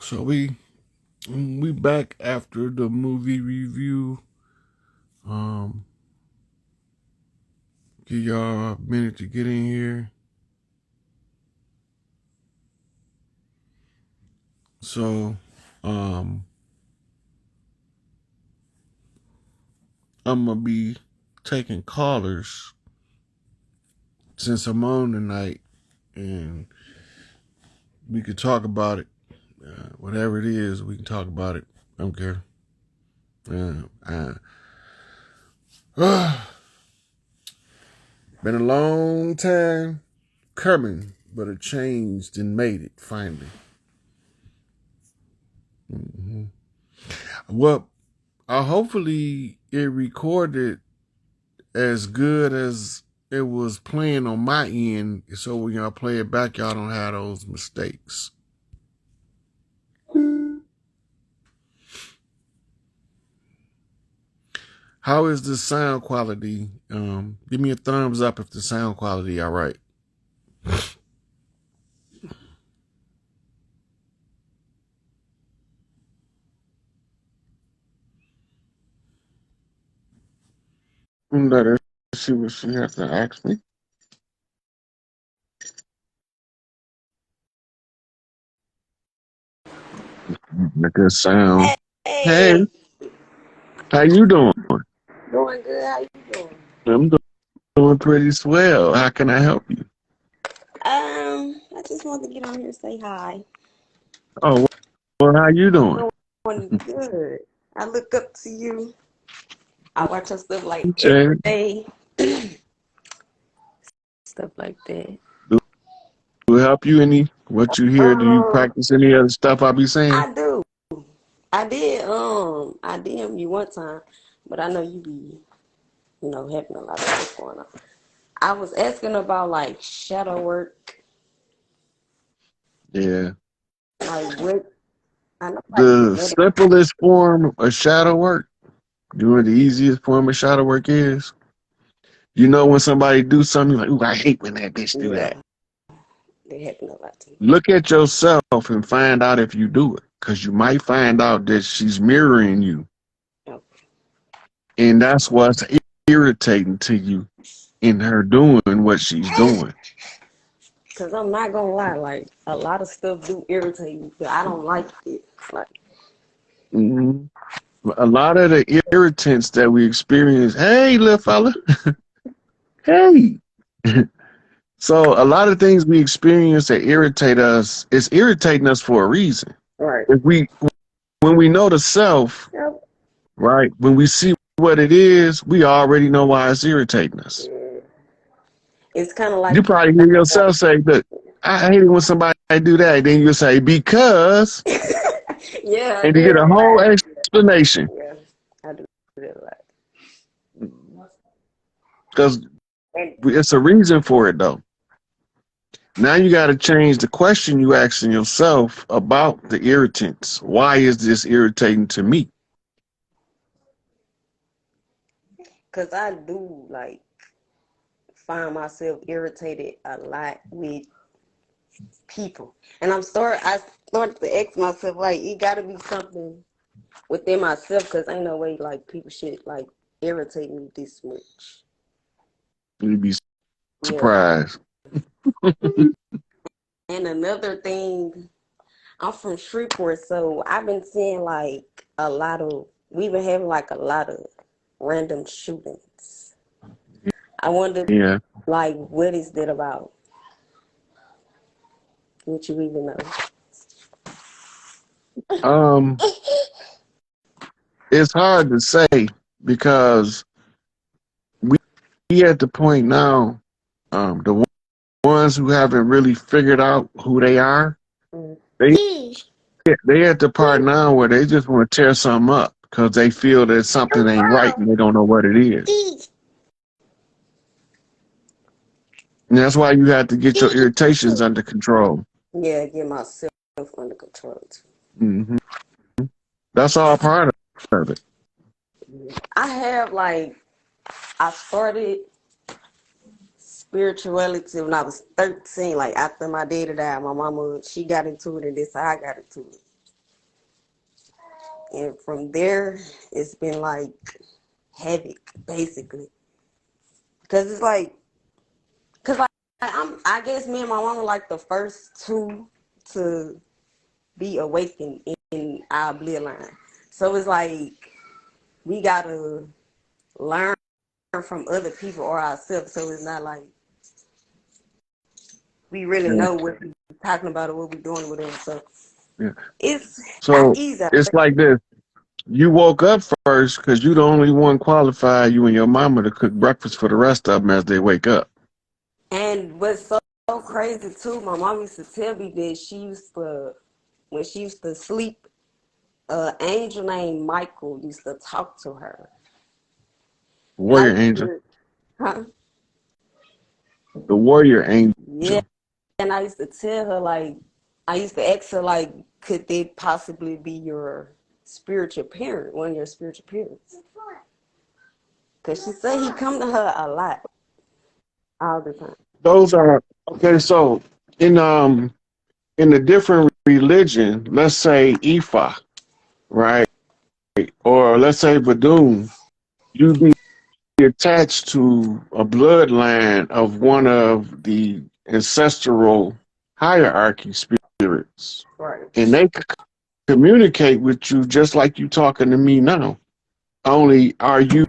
So we back after the movie review. Um, give y'all a minute to get in here. So, um, I'm gonna be taking callers since I'm on tonight, and we could talk about it. Whatever it is, we can talk about it. I don't care. Been a long time coming, but it changed and made it finally. hmm Well, hopefully it recorded as good as it was playing on my end, so when y'all play it back, y'all don't have those mistakes. How is the sound quality? Give me a thumbs up if the sound quality all right. Let her see what she has to ask me. A good sound. Hey, Hey, how you doing? doing good. How you doing? I'm doing pretty swell. How can I help you? I just wanted to get on here and say hi. Oh, well, how you doing? Doing good. I look up to you. I watch your stuff like Okay. every day, stuff like that. Do it help you any? What you hear? Do you Um, practice any other stuff I be saying? I do. I DM you one time, but I know you be, having a lot of stuff going on. I was asking about like shadow work, Yeah. like what I know, like The genetic. simplest form of shadow work, you know what the easiest form of shadow work is? You know when somebody do something, you're like, ooh, I hate when that bitch do that. Yeah, they happen a lot to me. Look at yourself and find out if you do it. Because you might find out that she's mirroring you. Oh, And that's what's irritating to you in her doing what she's doing. cause I'm not gonna lie, like a lot of stuff do irritate me, but I don't like it. Like, hmm A lot of the irritants that we experience, hey, little fella, hey. So a lot of things we experience that irritate us, it's irritating us for a reason. right? If we when we know the self, Yep. right? When we see what it is, we already know why it's irritating us. Yeah. It's kind of like, You probably hear yourself say, look, I hate it when somebody do that. Then you say, because, yeah, I and do you get it a a whole lot. explanation. Yeah, I do it a lot. Because And it's a reason for it though. Now you got to change the question you asking yourself about the irritants. Why is this irritating to me? cause I do like find myself irritated a lot with people, and I started to ask myself like, it got to be something within myself, cause ain't no way like people should like irritate me this much. You'd be Yeah. surprised. And another thing, I'm from Shreveport, so I've been seeing like we've been having like a lot of random shootings. I wonder, Yeah. like, what is that about? What you even know? Um, it's hard to say because we at the point now, the ones who haven't really figured out who they are, they they at the part now where they just want to tear something up because they feel that something ain't right and they don't know what it is. And that's why you have to get your irritations under control. Yeah, get myself under control too. hmm That's all part of it. I have like I started spirituality when I was 13. Like after my daddy died, my mama she got into it, and this how I got into it. And from there, it's been like havoc, basically. Cause it's like, cause like I guess me and my mom were like the first two to be awakened in our bloodline. So it's like we gotta learn from other people or ourselves. So it's not like we really Yeah. know what we're talking about or what we're doing with them. So Yeah. it's not So easy. it's like this. You woke up first because you the only one qualified, you and your mama, to cook breakfast for the rest of them as they wake up. And what's so crazy too, my mom used to tell me that when she used to sleep, an angel named Michael used to talk to her. And I Warrior used angel. to, huh? The warrior Yeah. angel. And I used to tell her, like, I used to ask her, like, could they possibly be your spiritual parent, one of your spiritual parents? Because she said he come to her a lot, all the time. Those are okay, so in in a different religion, let's say Ifa, right? Or let's say Badun, you be attached to a bloodline of one of the ancestral hierarchy spirits. Right. And they communicate with you just like you talking to me now. Only are you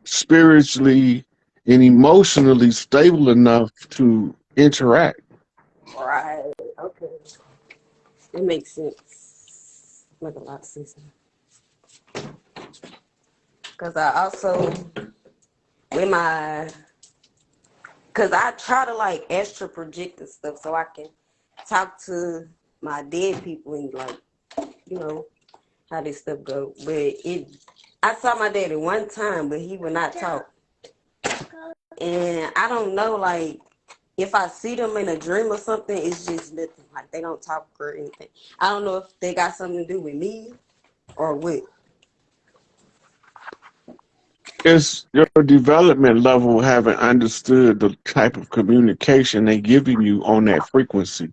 spiritually and emotionally stable enough to interact? Right. Okay. It makes sense. Make a lot of sense. Because I also, with my, because I try to like extra project and stuff so I can talk to my dead people and like, you know, how this stuff go. But I saw my daddy one time, but he would not talk. And I don't know, like, if I see them in a dream or something, it's just nothing. Like, they don't talk or anything. I don't know if they got something to do with me or what. It's your development level haven't understood the type of communication they giving you on that frequency.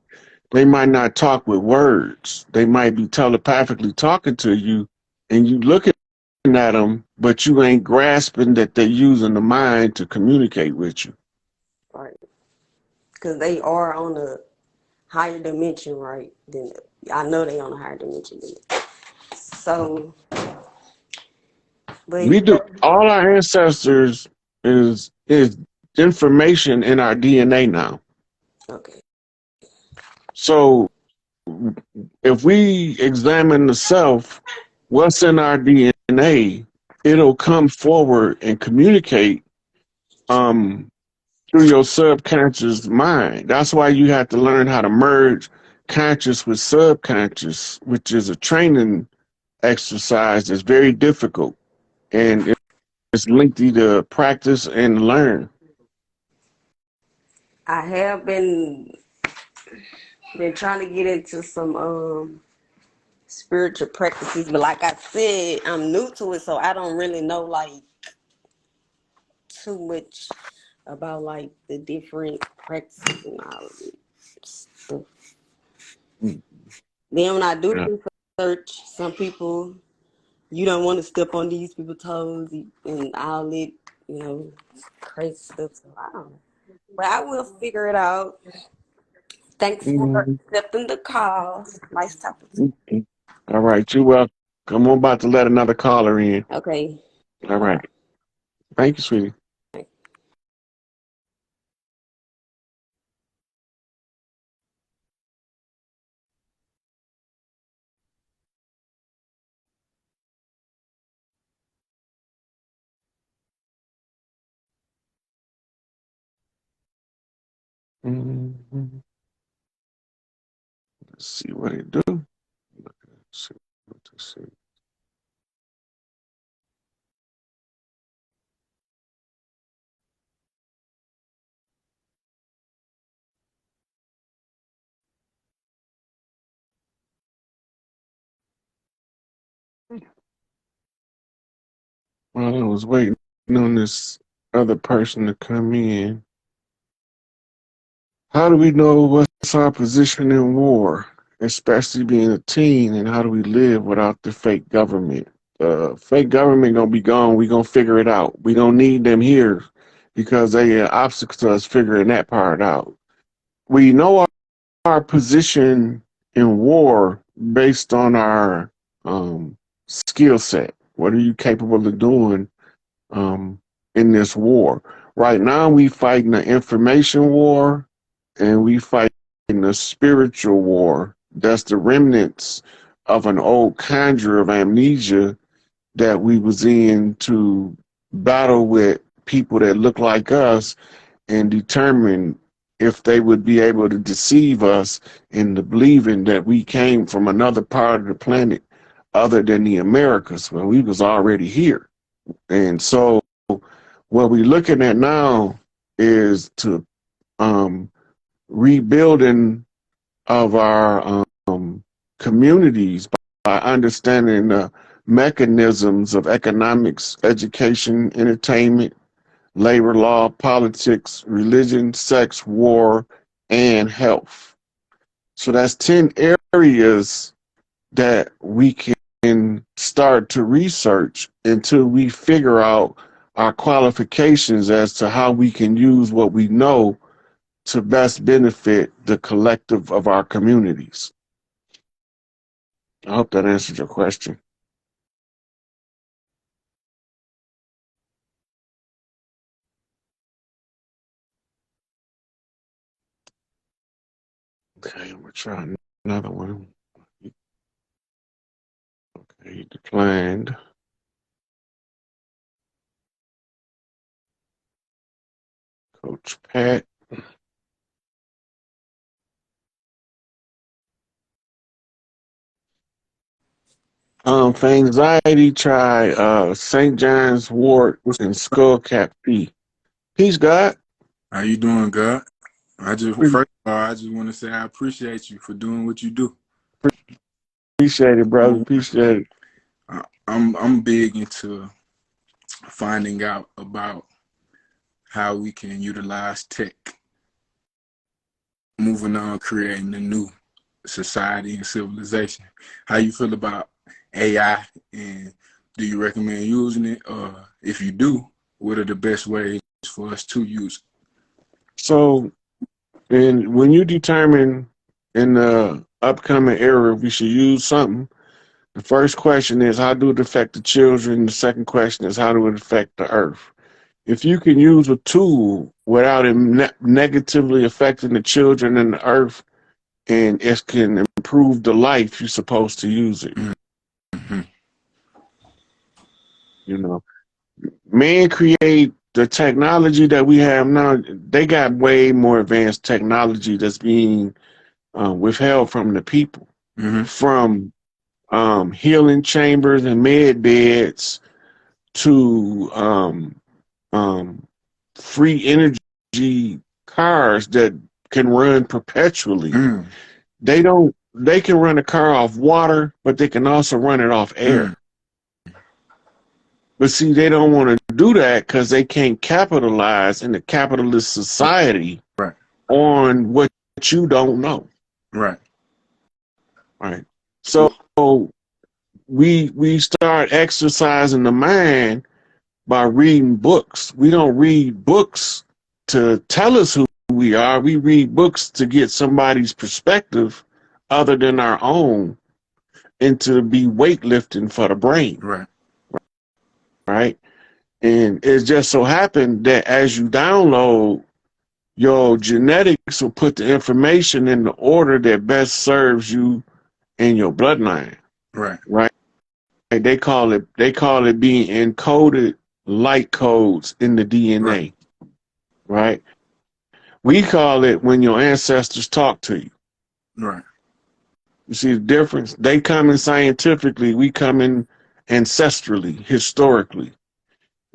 They might not talk with words. They might be telepathically talking to you, and you looking at them, but you ain't grasping that they're using the mind to communicate with you. Right. Because they are on a higher dimension, right? Than I know they on a higher dimension than me. So, but We yeah, do all our ancestors is information in our DNA now. okay. So if we examine the self, what's in our DNA, it'll come forward and communicate um, through your subconscious mind. That's why you have to learn how to merge conscious with subconscious, which is a training exercise that's very difficult and it's lengthy to practice and learn. I have been trying to get into some spiritual practices, but like I said, I'm new to it, so I don't really know like too much about like the different practices and all of it stuff. Mm, Then when I do yeah. research, some people you don't want to step on these people's toes and all it, crazy stuff. So I don't know. But I will figure it out. Thanks for Mhm. accepting the call. Nice talking to Mhm. All right, you're welcome. I'm about to let another caller in. you. Okay. All right. Thank you, sweetie. Mhm. Let's see what it do. Let's see what to see. Well, I was waiting on this other person to come in. How do we know what's our position in war? especially being a teen, and how do we live without the fake government? Fake government gonna be gone. We gonna figure it out. We don't need them here because they are obstacles to us figuring that part out. We know our position in war based on our skill set. What are you capable of doing um, in this war? Right now, we fighting the information war, and we fighting the spiritual war. That's the remnants of an old conjure of amnesia that we was in to battle with people that look like us and determine if they would be able to deceive us into believing that we came from another part of the planet other than the Americas when we was already here. And so what we're looking at now is to rebuilding of our communities by understanding the mechanisms of economics, education, entertainment, labor law, politics, religion, sex, war, and health. So that's 10 areas that we can start to research until we figure out our qualifications as to how we can use what we know to best benefit the collective of our communities. I hope that answered your question. Okay, I'm gonna try another one. Okay, he declined. Coach Pat. For anxiety, try St. John's wort and skullcap tea. Peace, God. How you doing, God? First of all, I just want to say I appreciate you for doing what you do. Appreciate it, brother. Appreciate it. I'm big into finding out about how we can utilize tech, moving on, creating a new society and civilization. How you feel about AI, and do you recommend using it? Or if you do, what are the best ways for us to use it? So, and when you determine in the upcoming era if we should use something, the first question is how do it affect the children? The second question is how do it affect the earth? If you can use a tool without it negatively affecting the children and the earth, and it can improve the life, you're supposed to use it. Mm-hmm. You know, man create the technology that we have now. They got way more advanced technology that's being withheld from the people, Mm-hmm. from healing chambers and med beds to free energy cars that can run perpetually. Mm. They can run a car off water, but they can also run it off air. Mm. But see, they don't want to do that because they can't capitalize in the capitalist society Right. on what you don't know. Right. Right. So we start exercising the mind by reading books. We don't read books to tell us who we are. We read books to get somebody's perspective other than our own and to be weightlifting for the brain. Right. Right. And it just so happened that as you download, your genetics will put the information in the order that best serves you in your bloodline. Right. Right. They call it being encoded light codes in the DNA. Right. We call it when your ancestors talk to you. Right. You see the difference? They come in scientifically, we come in ancestrally, historically.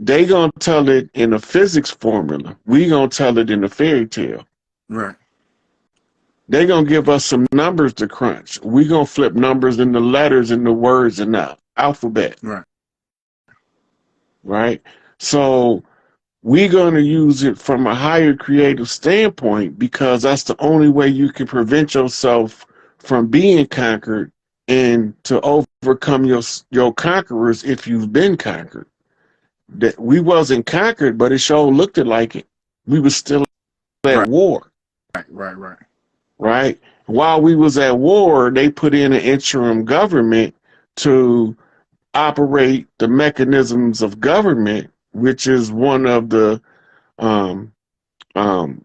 They gonna tell it in a physics formula. We gonna tell it in a fairy tale. Right. They gonna give us some numbers to crunch. We gonna flip numbers into letters and the words in the alphabet. Right. Right? So we're going to use it from a higher creative standpoint because that's the only way you can prevent yourself from being conquered and to overcome your conquerors if you've been conquered. That we wasn't conquered, but it sure looked like it. We was still at Right, war, right. right? While we was at war, they put in an interim government to operate the mechanisms of government, which is one of um, um,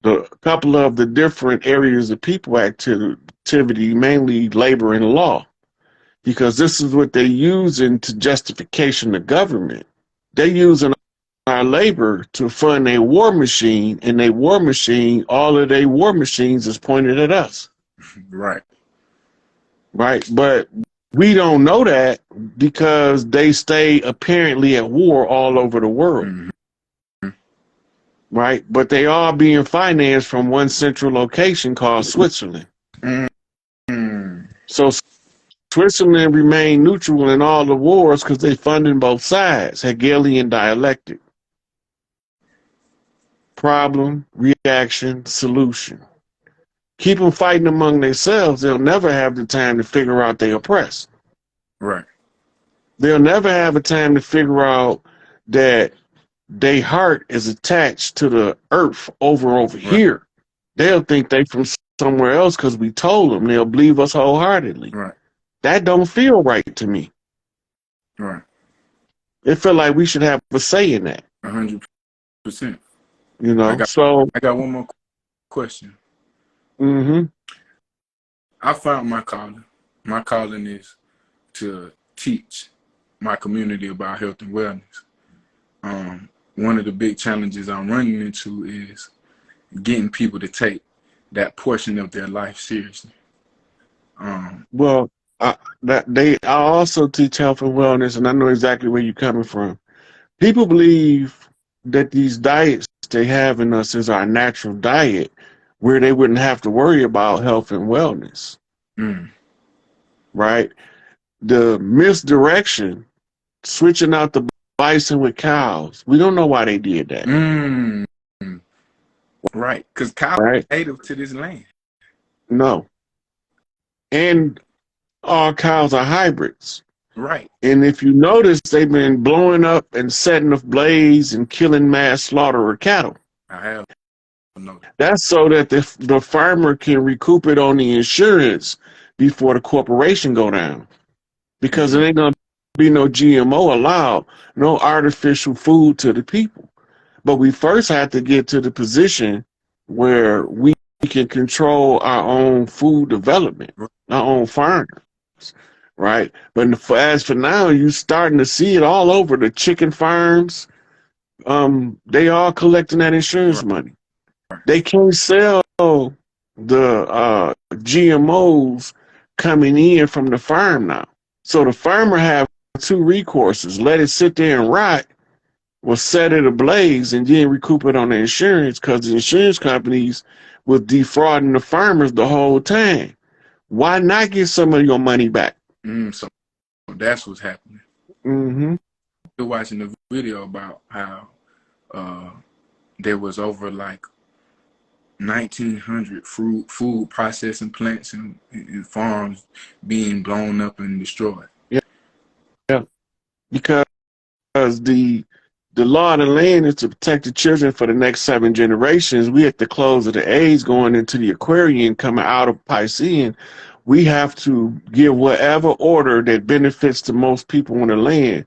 the couple of the different areas of people activity, mainly labor and law, because this is what they using to justification the government. They using our labor to fund a war machine, and a war machine, all of their war machines is pointed at us, Right. right? But we don't know that because they stay apparently at war all over the world, Mm-hmm. right? But they are being financed from one central location called Switzerland. Mm-hmm. So Switzerland remained neutral in all the wars because they funded both sides. Hegelian dialectic. Problem, reaction, solution. Keep them fighting among themselves. They'll never have the time to figure out they oppressed. Right. They'll never have a time to figure out that their heart is attached to the earth over Right. here. They'll think they from somewhere else because we told them. They'll believe us wholeheartedly. Right. That don't feel right to me. Right. It feel like we should have a say in that. 100%. You I know. got So. I got one more question. Mm-hmm. I found my calling. My calling is to teach my community about health and wellness. One of the big challenges I'm running into is getting people to take that portion of their life seriously. Well, I also teach health and wellness, and I know exactly where you're coming from. People believe that these diets they have in us is our natural diet, where they wouldn't have to worry about health and wellness, Mm. right? The misdirection, switching out the bison with cows. We don't know why they did that, Mm. Right, because cows right? are native to this land. No, and all cows are hybrids. Right. And if you notice, they've been blowing up and setting ablaze and killing mass slaughter of cattle. I have no. That's so that the farmer can recoup it on the insurance before the corporation go down. Because Mm-hmm. there ain't going to be no GMO allowed, no artificial food to the people. But we first have to get to the position where we can control our own food development, our own farmers, right? But as for now, you're starting to see it all over the chicken farms. They are collecting that insurance money. They can't sell the GMOs coming in from the farm now. So the farmer have two recourses: let it sit there and rot, or set it ablaze and then recoup it on the insurance, because the insurance companies was defrauding the farmers the whole time. Why not get some of your money back? So that's what's happening. Mm-hmm. We're watching the video about how there was over like 1,900 food processing plants and farms being blown up and destroyed. Yeah, yeah. Because the law of the land is to protect the children for the next 7 generations. We at the close of the age going into the Aquarian, coming out of Piscean, we have to give whatever order that benefits the most people on the land.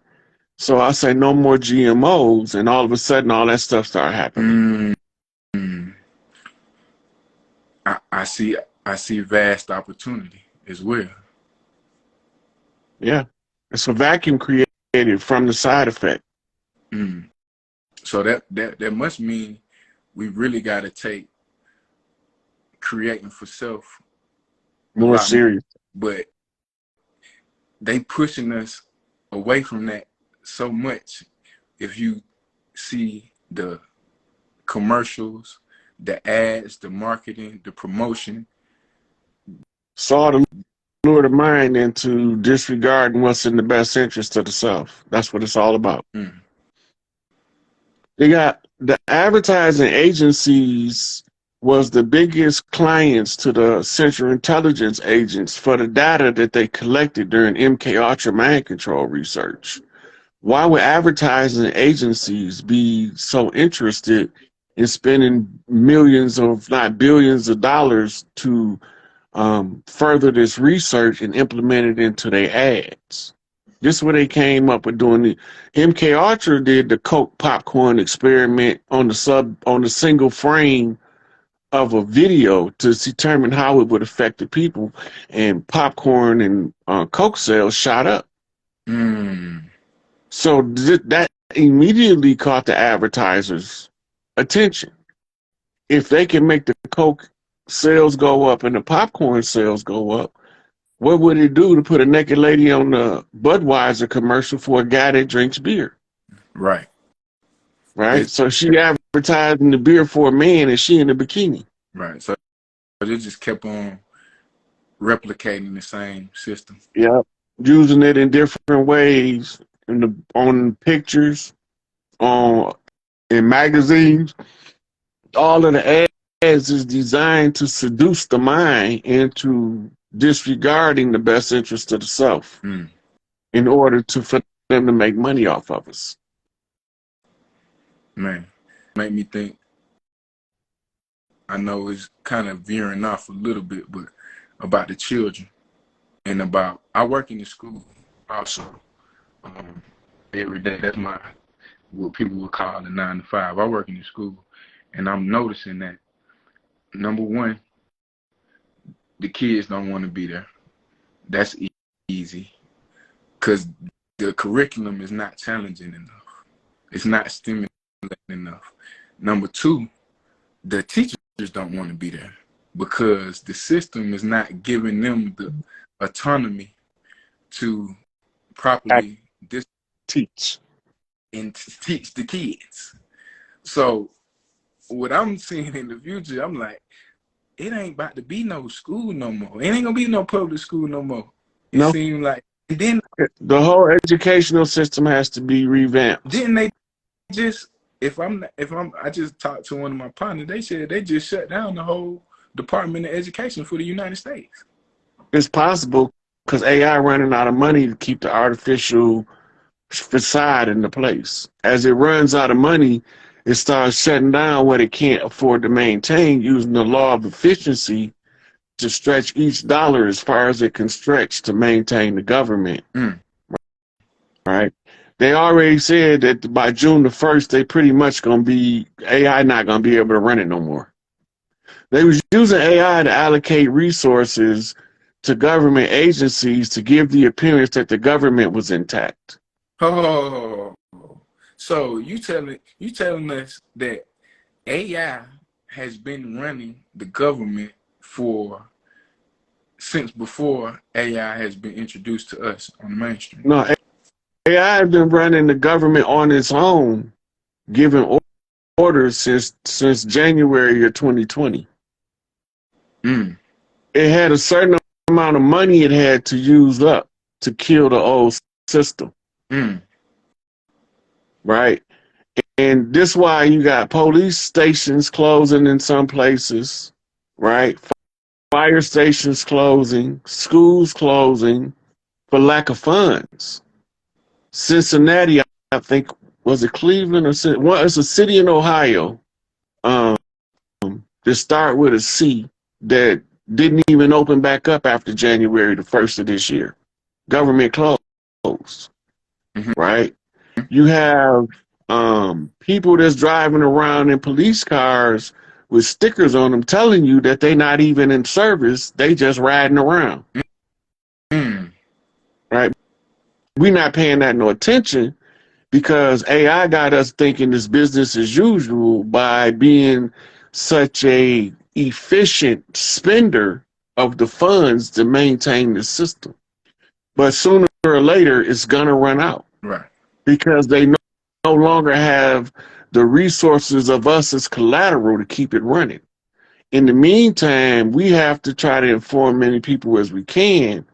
So I say no more GMOs, and all of a sudden all that stuff start happening. Mm. I see vast opportunity as well. Yeah. It's a vacuum created from the side effect. Mm. So that must mean we really got to take creating for self a More lot more. serious. But they pushing us away from that so much. If you see the commercials, the ads, the marketing, the promotion. It's all to lure the mind into disregarding what's in the best interest of the self. That's what it's all about. They got the advertising agencies was the biggest clients to the Central Intelligence agents for the data that they collected during MK Ultra mind control research. Why would advertising agencies be so interested in spending millions, if not billions, of dollars to further this research and implement it into their ads? This is where they came up with doing the MK Ultra did the Coke popcorn experiment on the single frame of a video to determine how it would affect the people, and popcorn and Coke sales shot up. Mm. So that immediately caught the advertisers' attention. If they can make the Coke sales go up and the popcorn sales go up, what would it do to put a naked lady on the Budweiser commercial for a guy that drinks beer? Right. Right? It's, So she advertising the beer for a man and she in a bikini. right. So they just kept on replicating the same system. Yeah. Using it in different ways on pictures, on in magazines. All of the ads is designed to seduce the mind into disregarding the best interest of the self in order for them to make money off of us. Man, make me think. I know it's kind of veering off a little bit, but about the children and about, I work in the school also every day. That's what people would call the 9 to 5. I work in the school, and I'm noticing that, number one, the kids don't want to be there. That's easy, because the curriculum is not challenging enough. It's not stimulating enough. Number two, the teachers don't want to be there because the system is not giving them the autonomy to properly teach and teach the kids. So what I'm seeing in the future, I'm like, it ain't about to be no school no more. It ain't gonna be no public school no more. It seems like, and then the whole educational system has to be revamped. Didn't they just, I just talked to one of my partners, they said they just shut down the whole Department of Education for the United States. It's possible because AI running out of money to keep the artificial facade into place. As it runs out of money, it starts shutting down what it can't afford to maintain, using the law of efficiency to stretch each dollar as far as it can stretch to maintain the government. Right? They already said that by June the 1st, they pretty much going to be, AI not going to be able to run it no more. They was using AI to allocate resources to government agencies to give the appearance that the government was intact. Oh, so you telling us that AI has been running the government since before AI has been introduced to us on the mainstream? No, AI has been running the government on its own, giving orders since January of 2020. It had a certain amount of money it had to use up to kill the old system. Right? And this is why you got police stations closing in some places, right? Fire stations closing, schools closing for lack of funds. Cincinnati, I think, was it Cleveland or well, it's a city in Ohio to start with a C that didn't even open back up after January the 1st of this year. Government closed, right? You have people that's driving around in police cars with stickers on them telling you that they're not even in service, they just riding around. Right? We're not paying that no attention because AI got us thinking this business as usual by being such a efficient spender of the funds to maintain the system. But sooner or later, it's gonna run out. Right. Because they no longer have the resources of us as collateral to keep it running. In the meantime, we have to try to inform many people as we can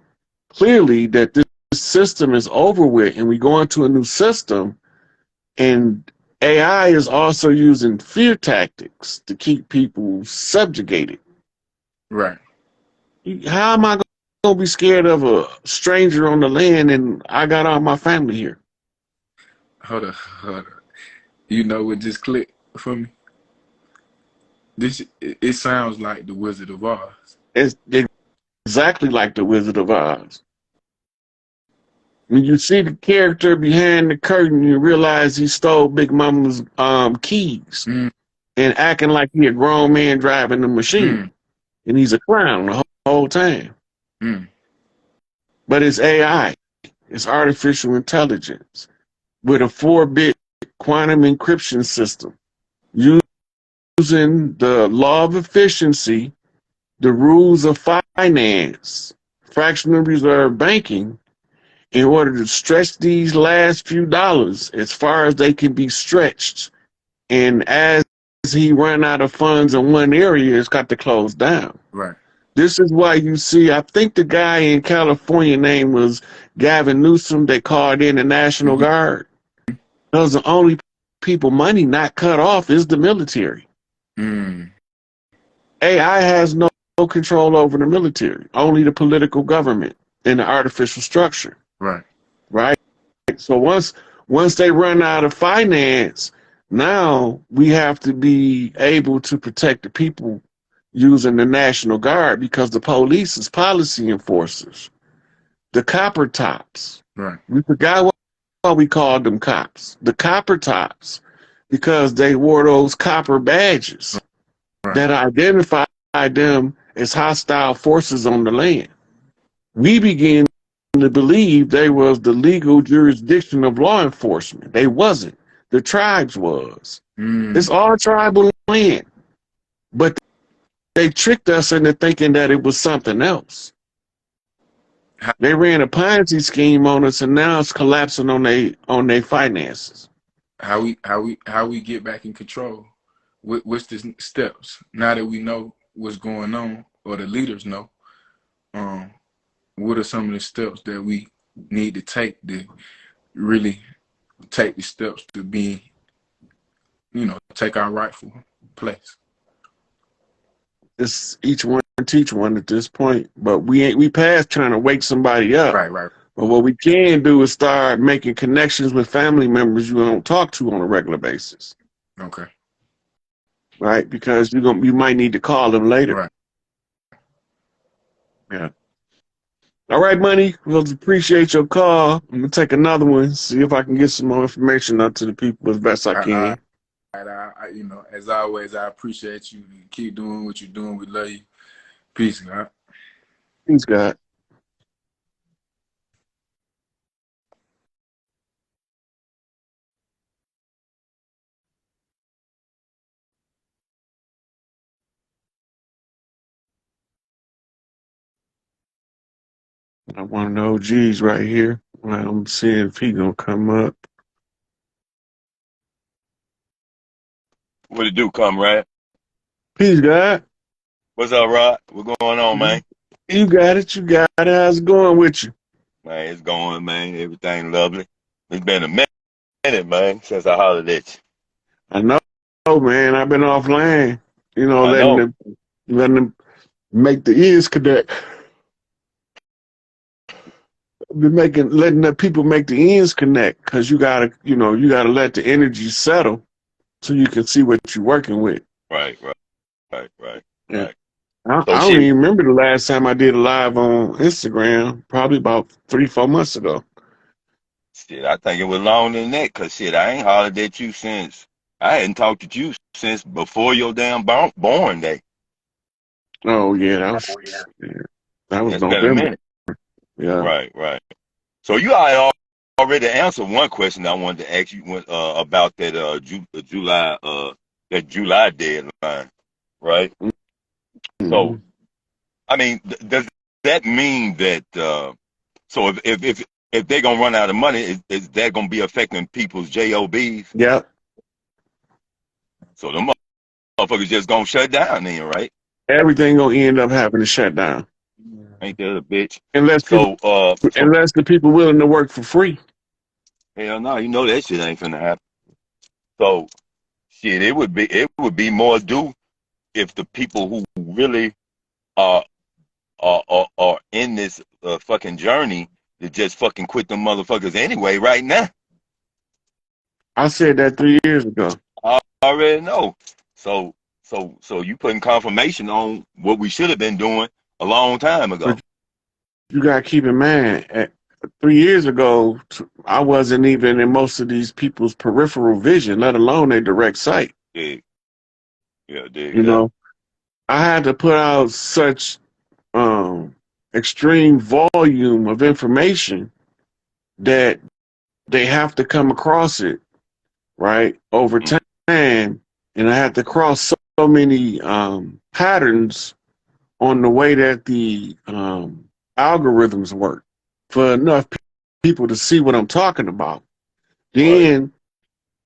clearly that this system is over with and we go into a new system, and AI is also using fear tactics to keep people subjugated. Right. How am I gonna be scared of a stranger on the land and I got all my family here? Hold up. You know what just clicked for me? It sounds like the Wizard of Oz. It's exactly like the Wizard of Oz. When you see the character behind the curtain, you realize he stole Big Mama's keys Mm, and acting like he a grown man driving the machine, mm, and he's a clown the whole time. mm. But it's AI, it's artificial intelligence with a 4-bit quantum encryption system using the law of efficiency, the rules of finance, fractional reserve banking, in order to stretch these last few dollars as far as they can be stretched. And as he ran out of funds in one area, it's got to close down. Right. This is why you see, I think the guy in California name was Gavin Newsom. They called in the National Mm-hmm. Guard. Because the only people money not cut off is the military. Mm. AI has no control over the military, only the political government and the artificial structure. Right. Right? So once they run out of finance, now we have to be able to protect the people using the National Guard because the police is policy enforcers. The copper tops. Right. We forgot why we called them cops. The copper tops, because they wore those copper badges Right. that identified them as hostile forces on the land. We began to believe they was the legal jurisdiction of law enforcement. They wasn't. The tribes was. It's Mm. all tribal land. But they tricked us into thinking that it was something else. How, They ran a Ponzi scheme on us and now it's collapsing on their finances. how we get back in control? What's the steps now that we know what's going on, or the leaders know? Um, what are some of the steps that we need to take to really take the steps to be, take our rightful place? It's each one teach one at this point. But we past trying to wake somebody up. Right. Right. But what we can do is start making connections with family members you don't talk to on a regular basis. Okay. Right? Because you might need to call them later. Right. Yeah. All right, Money. We'll appreciate your call. I'm gonna take another one, see if I can get some more information out to the people as best I can. As always, I appreciate you. Keep doing what you're doing. We love you. Peace, God. Peace, God. I want to know G's right here. I'm seeing if he gonna come up. What it do, comrade? Peace, God. What's up, Rod? What's going on, man? You got it. You got it. How's it going with you? Man, it's going, man. Everything lovely. It's been a minute, man, since I hollered at you. I know, man. I've been offline. I know. Letting them make the ears connect. Been letting the people make the ends connect because you gotta let the energy settle so you can see what you're working with. Right. Yeah. Right. So I don't shit, even remember the last time I did a live on Instagram, probably about 3-4 months ago. I think it was longer than that, cause shit, I ain't hollered at you since I hadn't talked to you since before your damn born day. Oh yeah, yeah, that Yeah, was it's been a November. minute. Yeah. Right. So you already answered one question I wanted to ask you about that July deadline, right? So Mm-hmm. I mean, does that mean that so if they're gonna run out of money, is that gonna be affecting people's jobs? Yep. So the motherfuckers just gonna shut down then, right? Everything gonna end up having to shut down Ain't that a bitch? unless people So unless the people willing to work for free. hell no, you know that shit ain't finna happen. So shit, it would be more due if the people who really are are in this fucking journey to just fucking quit them motherfuckers anyway right now. I said that 3 years ago. I already know. So so you putting confirmation on what we should have been doing a long time ago. But you got to keep in mind, 3 years ago, I wasn't even in most of these people's peripheral vision, let alone their direct sight. Dig, yeah, dig You that. know, I had to put out such um, extreme volume of information that they have to come across it, right, over Mm, time. And I had to cross so many patterns on the way that the algorithms work for enough people to see what I'm talking about. right.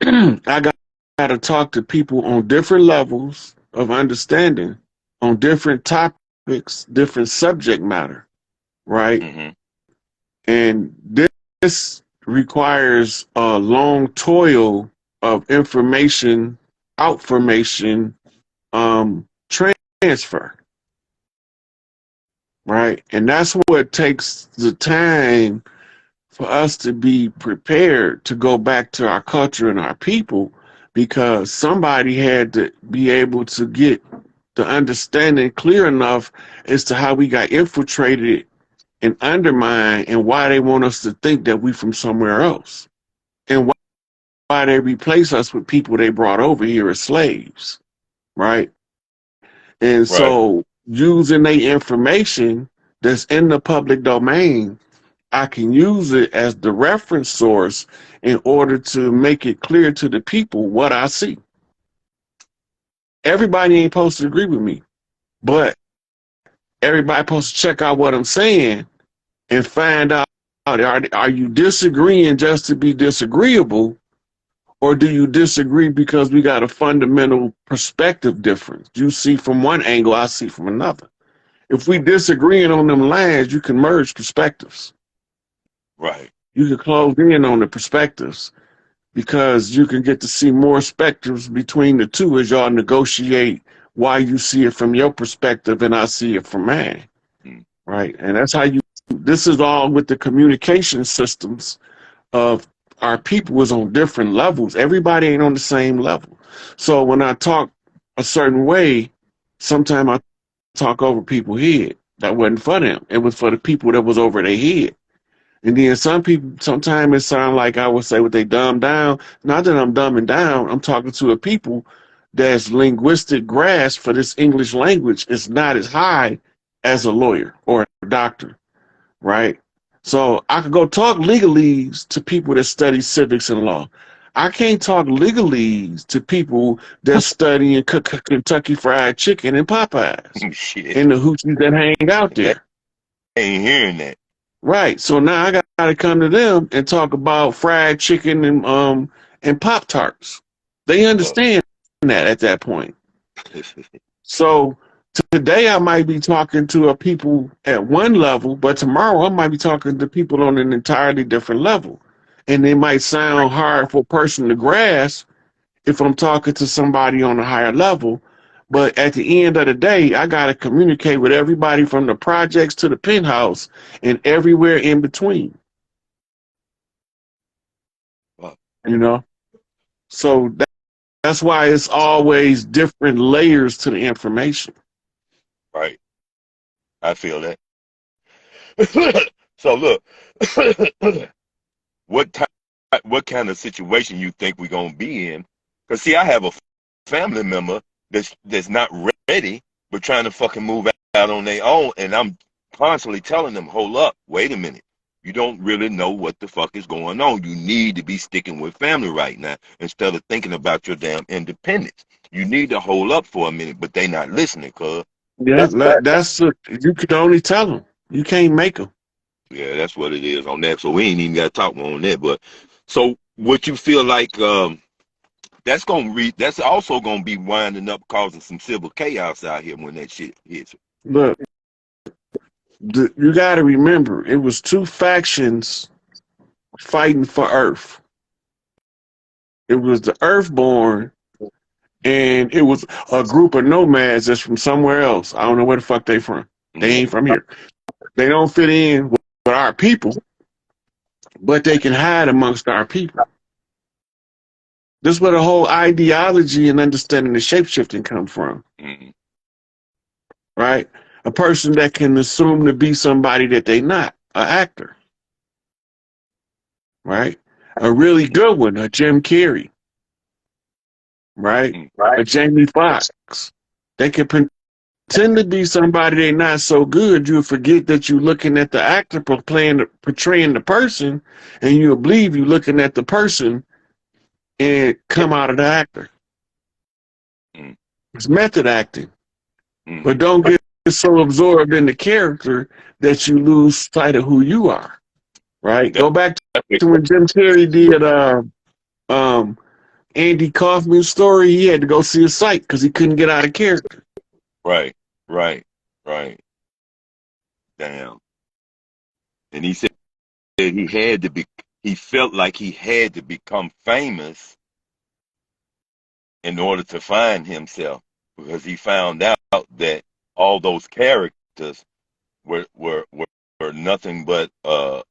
Then I got to talk to people on different levels of understanding, on different topics, different subject matter, right? Mm-hmm. And this requires a long toil of information, outformation, transfer, right? And that's what takes the time for us to be prepared to go back to our culture and our people, because somebody had to be able to get the understanding clear enough as to how we got infiltrated and undermined, and why they want us to think that we from somewhere else, and why they replace us with people they brought over here as slaves, right? And Right. so using the information that's in the public domain, I can use it as the reference source in order to make it clear to the people what I see. Everybody ain't supposed to agree with me, but everybody supposed to check out what I'm saying and find out, are you disagreeing just to be disagreeable, or do you disagree because we got a fundamental perspective difference? You see from one angle, I see from another. If we disagreeing on them lines, you can merge perspectives. Right. You can close in on the perspectives, because you can get to see more spectrums between the two as y'all negotiate why you see it from your perspective and I see it from mine, Mm, right? And that's how you, this is all with the communication systems of our people is on different levels. Everybody ain't on the same level. So when I talk a certain way, sometimes I talk over people's head. That wasn't for them. It was for the people that was over their head. And then some people, sometimes it sounds like I would say, what they dumb down. Not that I'm dumbing down. I'm talking to a people that's linguistic grasp for this English language is not as high as a lawyer or a doctor, right? So I could go talk legalese to people that study civics and law. I can't talk legalese to people that study and cook Kentucky Fried Chicken and Popeyes shit. and the hoochies that hang out They there. ain't hearing that. Right. So now I got to come to them and talk about fried chicken and Pop Tarts. They Uh, understand that at that point. So today I might be talking to a people at one level, but tomorrow I might be talking to people on an entirely different level. And it might sound hard for a person to grasp if I'm talking to somebody on a higher level. But at the end of the day, I got to communicate with everybody from the projects to the penthouse and everywhere in between, uh, you know? So that's why it's always different layers to the information. right. I feel that. So look, what type, what kind of situation you think we're gonna be in? Cause see, I have a family member that's not ready, but trying to fucking move out on their own, and I'm constantly telling them, hold up, wait a minute. You don't really know what the fuck is going on. You need to be sticking with family right now instead of thinking about your damn independence. You need to hold up for a minute, but they not listening, cuz. Yeah, you can only tell them. You can't make them. Yeah, that's what it is on that. So we ain't even got to talk more on that. But so what you feel like that's also gonna be winding up causing some civil chaos out here when that shit hits. Look, you got to remember, it was two factions fighting for Earth. It was the Earthborn, and it was a group of nomads that's from somewhere else. I don't know where the fuck they from. They ain't from here. They don't fit in with our people, but they can hide amongst our people. This is where the whole ideology and understanding the shapeshifting come from, Mm-hmm. right? A person that can assume to be somebody that they not, an actor, right? A really good one, a Jim Carrey, right? A Jamie Foxx. They can pretend to be somebody they not so good. You forget that you're looking at the actor portraying the person, and you believe you're looking at the person and come out of the actor. Mm-hmm. It's method acting. Mm-hmm. But don't get so absorbed in the character that you lose sight of who you are. Right? Go back to when Jim Carrey did um, Andy Kaufman's story. He had to go see a psych because he couldn't get out of character. Right, right, right. Damn. And he said he had to be. He felt like he had to become famous in order to find himself, because he found out that all those characters were nothing but an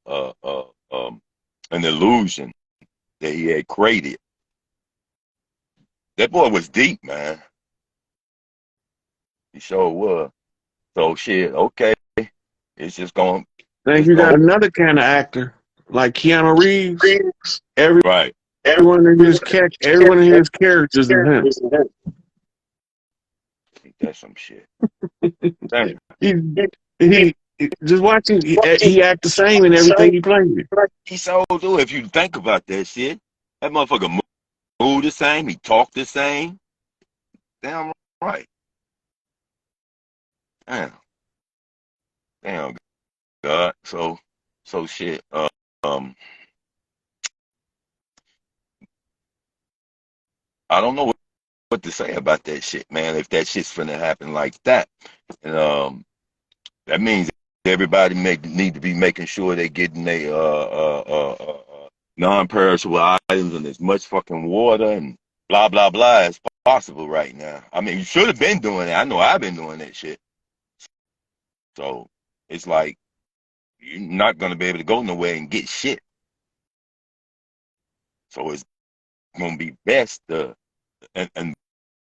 illusion that he had created. That boy was deep, man. He sure was. So shit, okay. It's just going Then it's you got going another kind of actor like Keanu Reeves. Every right. every one of his characters is him. That's some shit. Damn. He he just watching. He act the same in everything he plays. He so do. If you think about that shit, that motherfucker move the same. He talk the same. Damn right. Damn. Damn God. So shit. Um. I don't know what to say about that shit, man. If that shit's finna happen like that, and that means everybody need to be making sure they getting their non-perishable items and as much fucking water and blah blah blah as possible right now. I mean, you should have been doing that. I know I've been doing that shit. So it's like you're not gonna be able to go nowhere and get shit. So it's gonna be best to and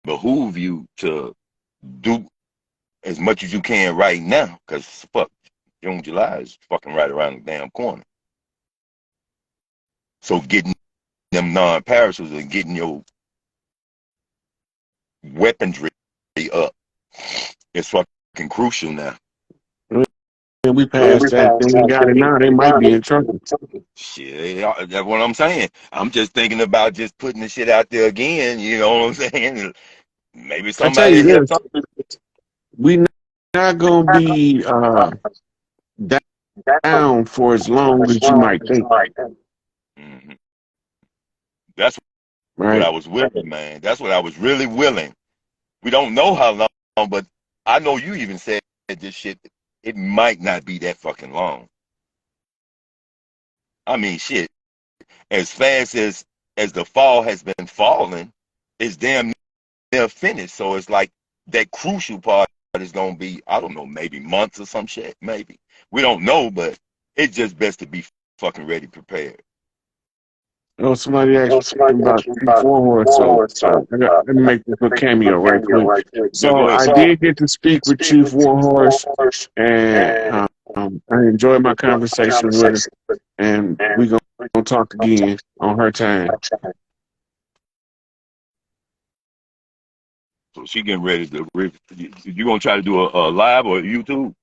behoove you to do as much as you can right now, because fuck, June, July is fucking right around the damn corner. So getting them non-perishables and getting your weaponry up is fucking crucial now. And we passed that. They ain't got it now. They might be in trouble. Shit, that's what I'm saying. I'm just thinking about just putting the shit out there again. You know what I'm saying? Maybe I tell somebody you hear this, something. we not gonna be down for as long as you might think. Mm-hmm. That's what Right? I was willing, man. That's what I was really willing. We don't know how long, but I know you even said this shit. It might not be that fucking long. I mean, shit. As fast as the fall has been falling, it's damn near finished. So it's like that crucial part is gonna be, I don't know, maybe months or some shit. Maybe we don't know, but it's just best to be fucking ready, prepared. Oh, somebody asked me about Chief Warhorse, so let me make this a cameo right quick. Yeah, So go ahead. I did get to speak with Chief Warhorse, and I enjoyed my conversation with her, and we gonna talk again on her time. So she getting ready to. You gonna try to do a live or YouTube?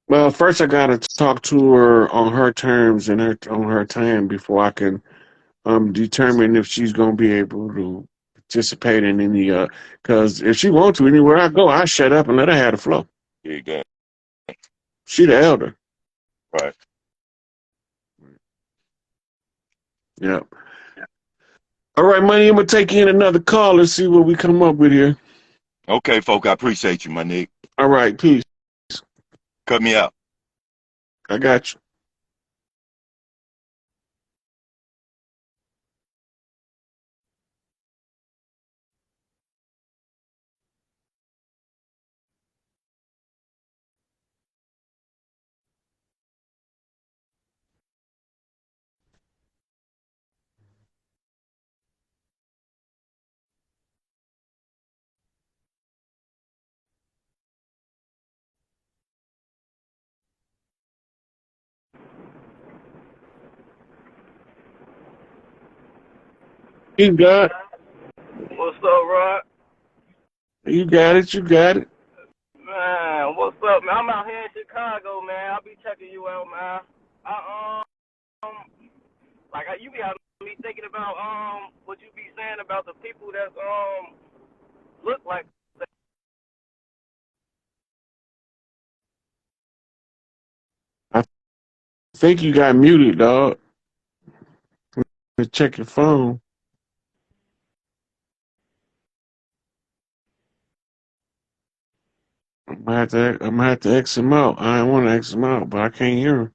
Well, first I gotta talk to her on her terms and on her time before I can determine if she's gonna be able to participate in any because if she wants to anywhere I go, I shut up and let her have the flow. Yeah, you got She the elder. right. Yeah. All right, money. I'm gonna take in another call. Let's see what we come up with here. Okay, folk. I appreciate you, my nigga. All right, peace. Cut me out. I got you. You got What's up, Rod? you got it, you got it. Man, what's up, man? I'm out here in Chicago, man. I'll be checking you out, man. You be having me thinking about what you be saying about the people that look like. I think you got muted, dog. Check your phone. I'm gonna have to X him out. I don't want to X him out, but I can't hear him.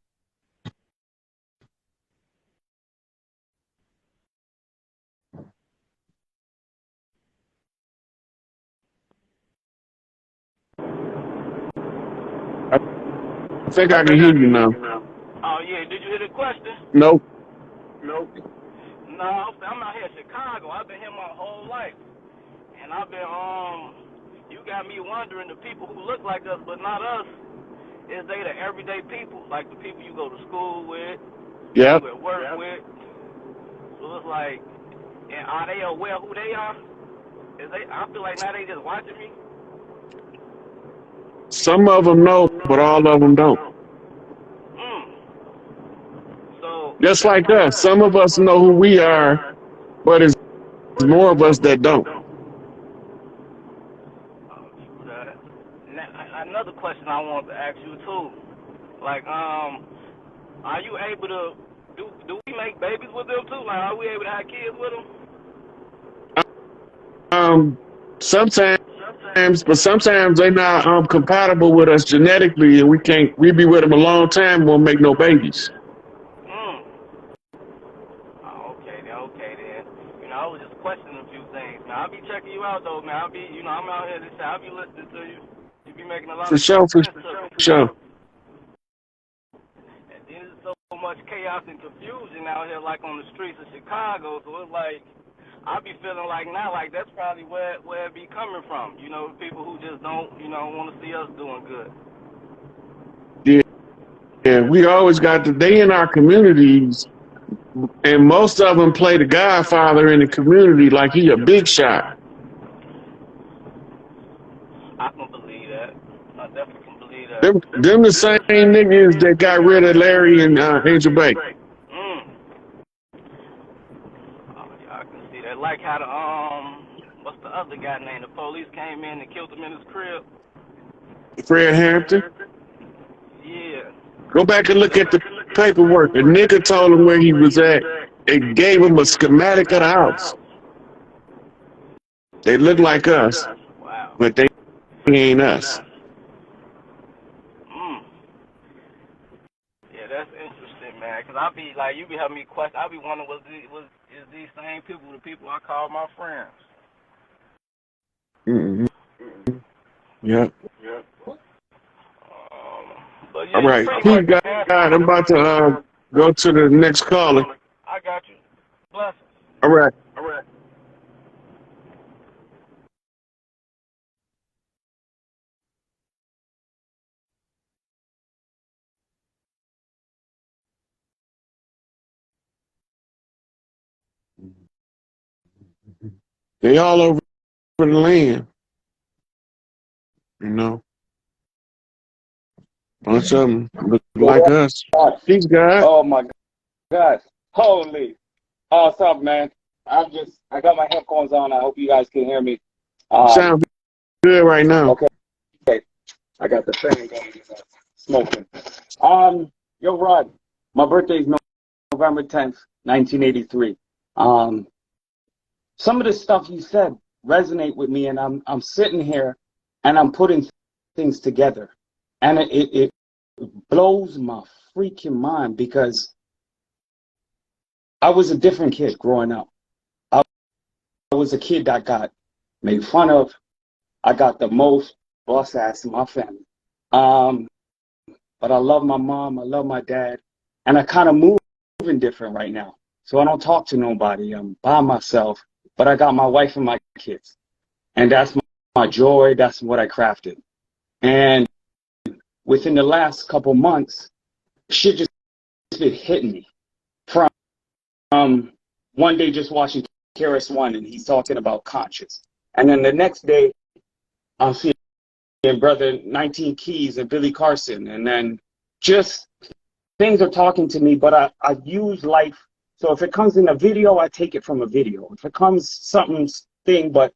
I think I I can think hear I you can hear now. you now. Oh yeah, did you hear the question? Nope. Nope. No, I'm out here in Chicago. I've been here my whole life, and I've been You got me wondering the people who look like us but not us. Is they the everyday people, like the people you go to school with, Yep. you at work with? So it's like, and are they aware who they are? Is they? I feel like now they just watching me. Some of them know, but all of them don't. Mm. So Just just like like us. us, Some of some of us us know who know who we we are, are, but it's but it's more of more us of us that that don't. don't. Oh, true that. Now, another question I wanted to ask you too, like are you able to do we make babies with them too? Like, are we able to have kids with them? Um, sometimes, Sometimes, but but sometimes sometimes they they not not compatible with us genetically, and we can't. We be with them a long time, won't make no babies. Mm. Oh, okay then. I was just questioning a few things. Now I'll be checking you out though, man. I'm out here this I'll be listening to you. You be making a lot For of sure, for sense to me. sure. And then there's so much chaos and confusion out here, like on the streets of Chicago. So it's like I be feeling like now, like that's probably where it be coming from. People who just don't, want to see us doing good. Yeah, yeah. We always got they in our communities, and most of them play the Godfather in the community like he a big shot. I can believe that. I definitely can believe that. Them the Them same the same niggas niggas that that got got rid of rid of Larry Larry and and Angel Angel Bay. Bay. Oh, yeah, I can see that. Like how what's the other guy named? The police came in and killed him in his crib. Fred Fred Hampton. Hampton. Yeah. Go back and look Go at the back and look at the paperwork. A paperwork. The nigga nigga told him where told him he where was he was at at and and gave him gave a him a schematic of the schematic of the house. house. They look They look like like us, us. Wow. but they But ain't they ain't us. us. Mm. Yeah, that's interesting, man. Cause I be like, you be having me question. I be wondering, is these same people the people I call my friends? Mm-hmm. Mm. Yeah. Yeah. But All yeah, you right. pretty Peace, much God. answered. I'm I'm about about to to go to go the to the next next caller. caller. I got you. Blessings. All right. All right. They all over the land, you know. Bunch of them look like Yo, us. what? Peace, God. Oh my God. Holy. Oh, what's up, man? I got my headphones on. I hope you guys can hear me. You Um, sound good right now. okay. I got the fan going, smoking. Yo, Rod, my birthday is November 10th, 1983. Um, some of the stuff you said resonate with me, and I'm sitting here and I'm putting things together. And it blows my freaking mind because I was a different kid growing up. I was a kid that got made fun of. I got the most bust ass in my family. Um, but I love my mom. I love my dad. And I kind of moving different right now. So I don't talk to nobody. I'm by myself. But I got my wife and my kids. And that's my joy. That's what I crafted. And within the last couple months, shit just been hitting me. From one day just watching KRS-One, and he's talking about conscious. And then the next day, I'm seeing Brother 19 Keys and Billy Carson. And then just things are talking to me, but I use life. So if it comes in a video, I take it from a video. If it comes something thing, but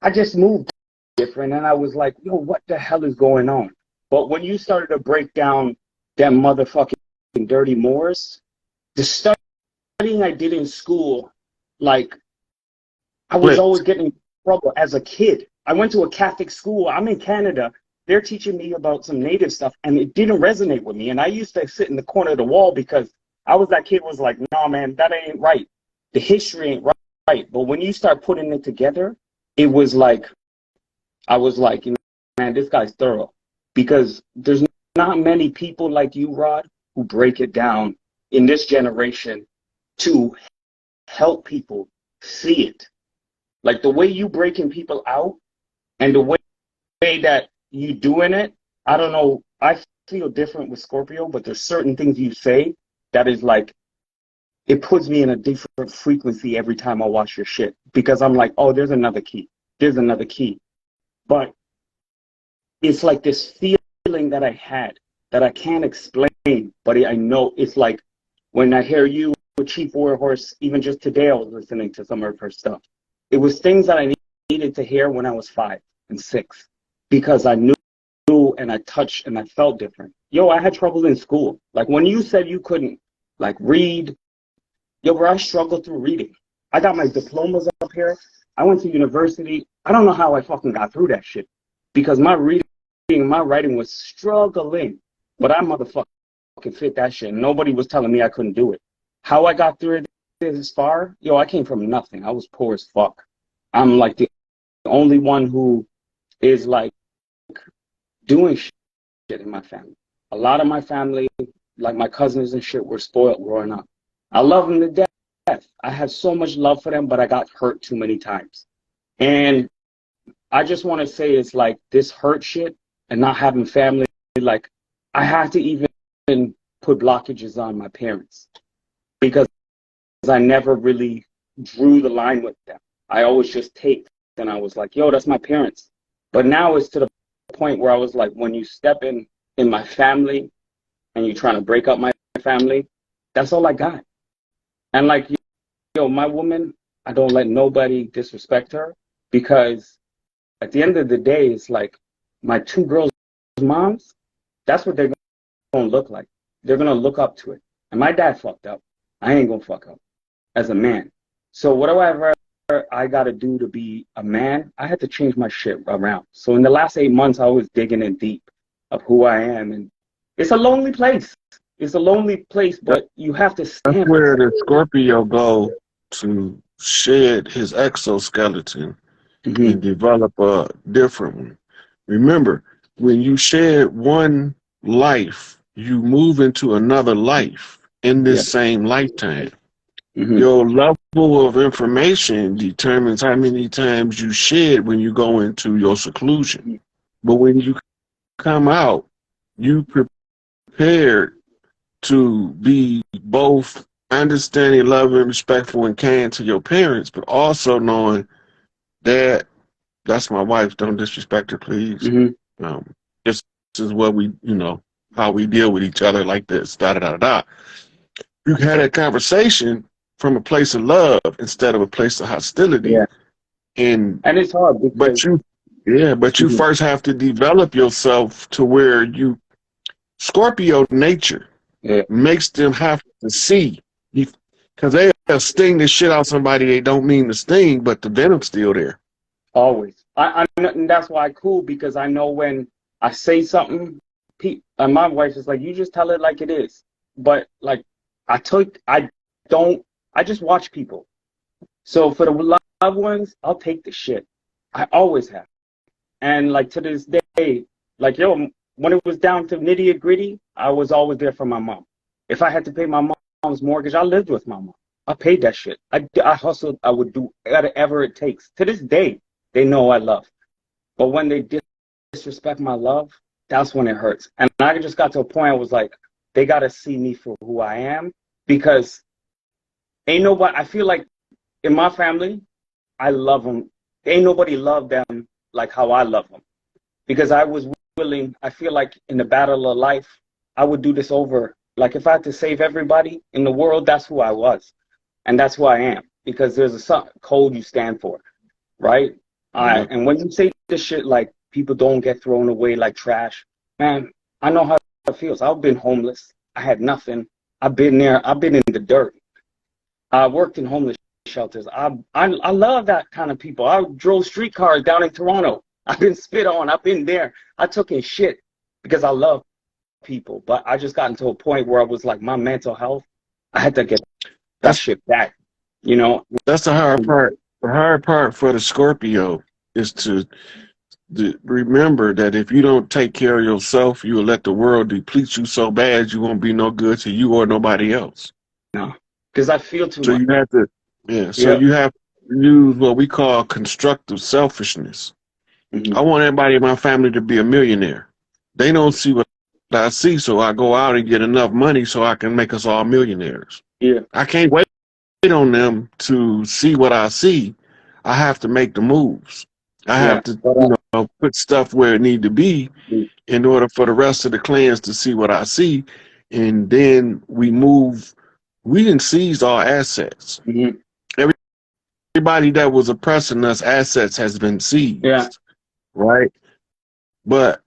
I just moved different. And I was like, yo, what the hell is going on? But when you started to break down them motherfucking dirty Moors, the studying I did in school, like, I was always getting in trouble as a kid. I went to a Catholic school. I'm in Canada. They're teaching me about some native stuff, and it didn't resonate with me. And I used to sit in the corner of the wall because I was that kid was like, no, man, that ain't right. The history ain't right. But when you start putting it together, it was like, I was like, man, this guy's thorough. Because there's not many people like you, Rod, who break it down in this generation to help people see it. Like the way you breaking people out and the way that you doing it, I don't know, I feel different with Scorpio, but there's certain things you say that is like, it puts me in a different frequency every time I watch your shit. Because I'm like, oh, there's another key. There's another key. But it's like this feeling that I had that I can't explain, but I know it's like when I hear you with Chief Warhorse, even just today I was listening to some of her stuff. It was things that I needed to hear when I was 5 and 6 because I knew and I touched and I felt different. Yo, I had trouble in school. Like when you said you couldn't like read, yo, bro, I struggled through reading. I got my diplomas up here. I went to university. I don't know how I fucking got through that shit because my reading and my writing was struggling, but I motherfucking fit that shit. Nobody was telling me I couldn't do it. How I got through it this far, yo, I came from nothing. I was poor as fuck. I'm like the only one who is like doing shit in my family. A lot of my family, like my cousins and shit, were spoiled growing up. I love them to death. I have so much love for them, but I got hurt too many times. And I just want to say it's like this hurt shit and not having family, like I had to even put blockages on my parents because I never really drew the line with them. I always just taped and I was like, yo, that's my parents. But now it's to the point where I was like, when you step in my family and you're trying to break up my family, that's all I got. And like, yo, my woman, I don't let nobody disrespect her because at the end of the day, it's like my 2 girls' moms, that's what they're going to look like. They're going to look up to it. And my dad fucked up. I ain't going to fuck up as a man. So whatever I got to do to be a man, I had to change my shit around. So in the last 8 months, I was digging in deep of who I am. And it's a lonely place. It's a lonely place, but you have to That's stand where for the Scorpio go to shed his exoskeleton and develop a different one. Remember, when you shed one life, you move into another life in Yeah. this same lifetime. Your level of information determines how many times you shed when you go into your seclusion. But when you come out, you prepared to be both understanding, loving, respectful, and kind to your parents, but also knowing that that's my wife. Don't disrespect her, please. This is what we, how we deal with each other like this, da da da da. You had that conversation from a place of love instead of a place of hostility. Yeah. And it's hard because but you first have to develop yourself to where you Scorpio nature makes them have to see you because they'll sting the shit out of somebody they don't mean to sting, but the venom's still there. Always. And that's why cool because I know when I say something, and my wife is like, you just tell it like it is. But like I just watch people. So for the loved ones, I'll take the shit. I always have. And like to this day, like yo, when it was down to nitty gritty, I was always there for my mom. If I had to pay my mom's mortgage, I lived with my mom. I paid that shit. I hustled. I would do whatever it takes. To this day, they know I love. But when they disrespect my love, that's when it hurts. And I just got to a point I was like, they got to see me for who I am because ain't nobody, I feel like in my family, I love them. Ain't nobody love them like how I love them. Because I was willing, I feel like in the battle of life, I would do this over. Like if I had to save everybody in the world, that's who I was. And that's who I am. Because there's a code you stand for, right? And when you say this shit like people don't get thrown away like trash, man, I know how it feels. I've been homeless. I had nothing. I've been there. I've been in the dirt. I worked in homeless shelters. I love that kind of people. I drove streetcars down in Toronto. I've been spit on. I've been there. I took in shit because I love people. But I just got into a point where I was like, my mental health, I had to get that shit back. You know? That's the hard part. The hard part for the Scorpio is to remember that if you don't take care of yourself, you will let the world deplete you so bad you won't be no good to you or nobody else. No, because I feel too So much. you have to, so you have to use what we call constructive selfishness. I want everybody in my family to be a millionaire. They don't see what I see, so I go out and get enough money so I can make us all millionaires. Yeah. I can't wait on them to see what I see. I have to make the moves. I have to, put stuff where it need to be in order for the rest of the clans to see what I see. And then we move. We didn't seize our assets. Everybody that was oppressing us, assets has been seized. Yeah. Right? But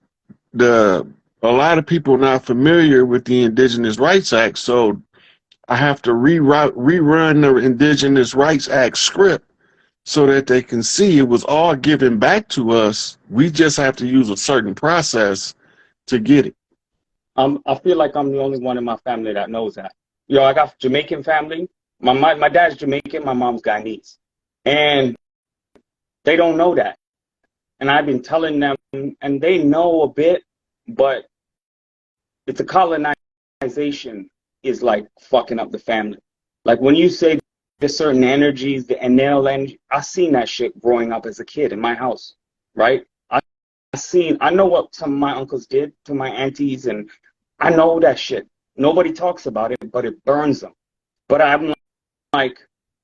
a lot of people are not familiar with the Indigenous Rights Act, so I have to rerun the Indigenous Rights Act script so that they can see it was all given back to us. We just have to use a certain process to get it. I feel like I'm the only one in my family that knows that. Yo, I got Jamaican family. My dad's Jamaican, my mom's Guyanese. And they don't know that. And I've been telling them, and they know a bit, but it's a colonization is like fucking up the family. Like when you say there's certain energies, the enel energy, I seen that shit growing up as a kid in my house, right? I know what some of my uncles did to my aunties, and I know that shit. Nobody talks about it, but it burns them. But I'm like,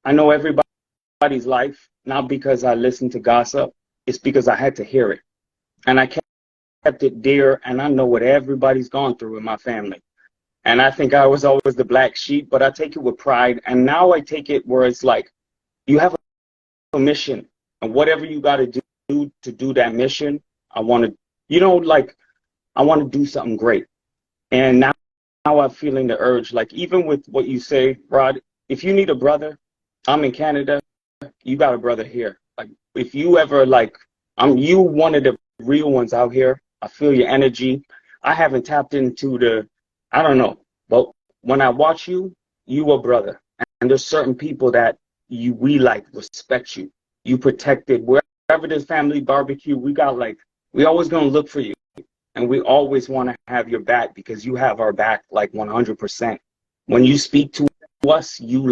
I know everybody's life, not because I listened to gossip, it's because I had to hear it. And I kept it dear, and I know what everybody's gone through in my family. And I think I was always the black sheep, but I take it with pride. And now I take it where it's like, you have a mission, and whatever you got to do that mission, I want to, I want to do something great. And now I'm feeling the urge, like even with what you say, Rod, if you need a brother, I'm in Canada, you got a brother here. Like if you ever you one of the real ones out here. I feel your energy. I haven't tapped into I don't know, but when I watch you, you a brother. And there's certain people that we respect you. You protected wherever there's family barbecue, we always gonna look for you. And we always want to have your back because you have our back 100%. When you speak to us, you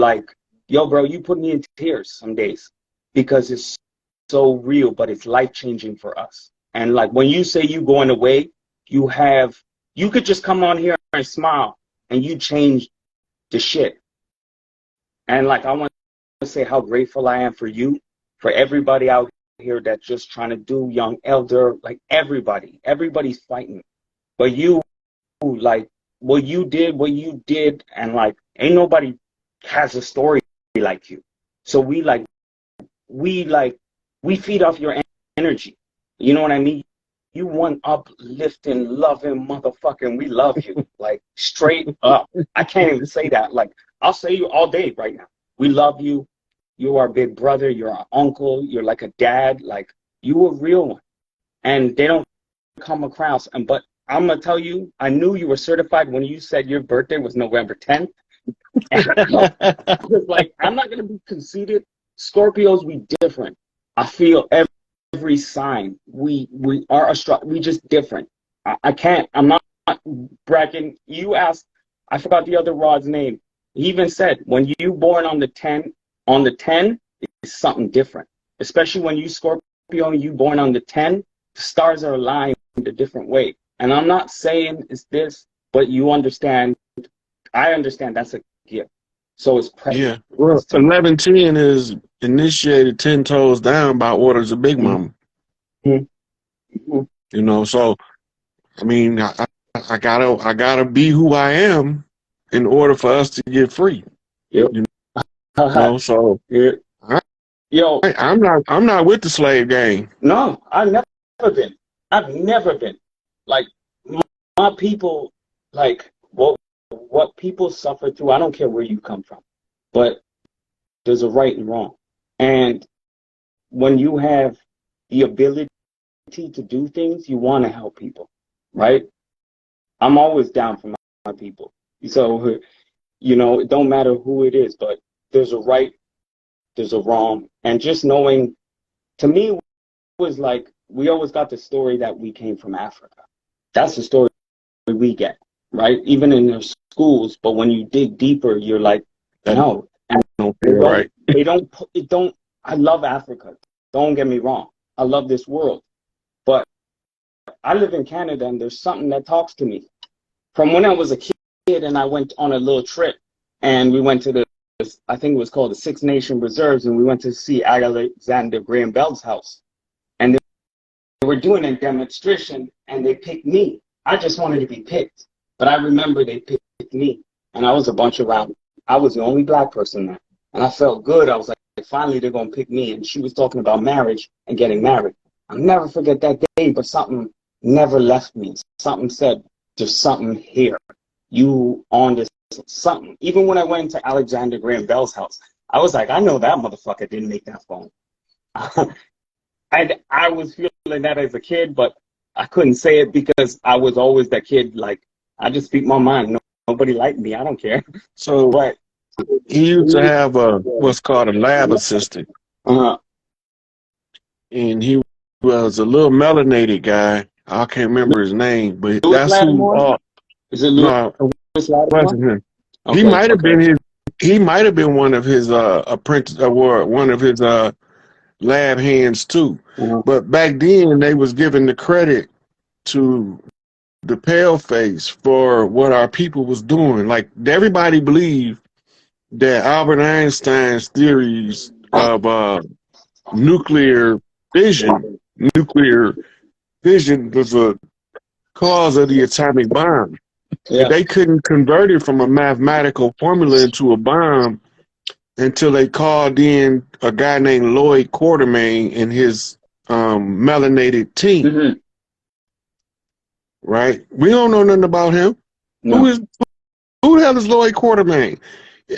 yo, bro, you put me in tears some days because it's so real, but it's life-changing for us. And when you say you going away, you could just come on here and smile and you change the shit. And I want to say how grateful I am for you, for everybody out here that's just trying to do, young, elder, everybody's fighting. But you, what you did, and ain't nobody has a story like you. So we feed off your energy. You know what I mean? You one uplifting, loving motherfucker, and we love you. Straight up. I can't even say that. I'll say you all day right now. We love you. You are a big brother. You're our uncle. You're like a dad. You a real one. And they don't come across. But I'm going to tell you, I knew you were certified when you said your birthday was November 10th. I was I'm not going to be conceited. Scorpios, we different. I feel every sign. We just different. I'm not bragging. You asked, I forgot the other Rod's name. He even said, when you born on the 10, it's something different. Especially when you Scorpio and you born on the 10, the stars are aligned in a different way. And I'm not saying it's this, but you understand. I understand that's a gift. So it's precious. Yeah. Well, 1110 is initiated 10 toes down by orders of Big Mama. Mm-hmm. You know, so I mean, I gotta be who I am in order for us to get free. Yep. You know, so yeah. Yo, I'm not with the slave gang. no, I've never been. I've never been. Like my people, like what people suffer through. I don't care where you come from, but there's a right and wrong. And when you have the ability to do things, you want to help people, right? I'm always down for my people. So, you know, it don't matter who it is, but there's a right, there's a wrong. And just knowing, to me, it was like, we always got the story that we came from Africa. That's the story we get, right? Even in their schools, but when you dig deeper, you're like, no. And they don't, I love Africa. Don't get me wrong. I love this world. But I live in Canada, and there's something that talks to me. From when I was a kid, and I went on a little trip, and we went to I think it was called the Six Nation Reserves, and we went to see Alexander Graham Bell's house. And they were doing a demonstration, and they picked me. I just wanted to be picked. But I remember they picked me, and I was a bunch around. I was the only black person there. And I felt good. I was like, finally, they're going to pick me. And she was talking about marriage and getting married. I'll never forget that day, but something never left me. Something said, there's something here. You on this something. Even when I went to Alexander Graham Bell's house, I was like, I know that motherfucker didn't make that phone. I was feeling that as a kid, but I couldn't say it because I was always that kid, like, I just speak my mind. Nobody liked me. I don't care. So but he used to have what's called a lab assistant. Uh-huh. And he was a little melanated guy. I can't remember his name, but Louis that's Lattimore? Is it Louis Lattimore? Wasn't him. Okay, He might have been he might have been one of his apprentice or one of his lab hands too. Uh-huh. But back then they was giving the credit to the paleface for what our people was doing. Like everybody believed that Albert Einstein's theories of nuclear fission was a cause of the atomic bomb. Yeah. They couldn't convert it from a mathematical formula into a bomb until they called in a guy named Lloyd Quartermain and his melanated team. Mm-hmm. Right? We don't know nothing about him. No. Who the hell is Lloyd Quartermain?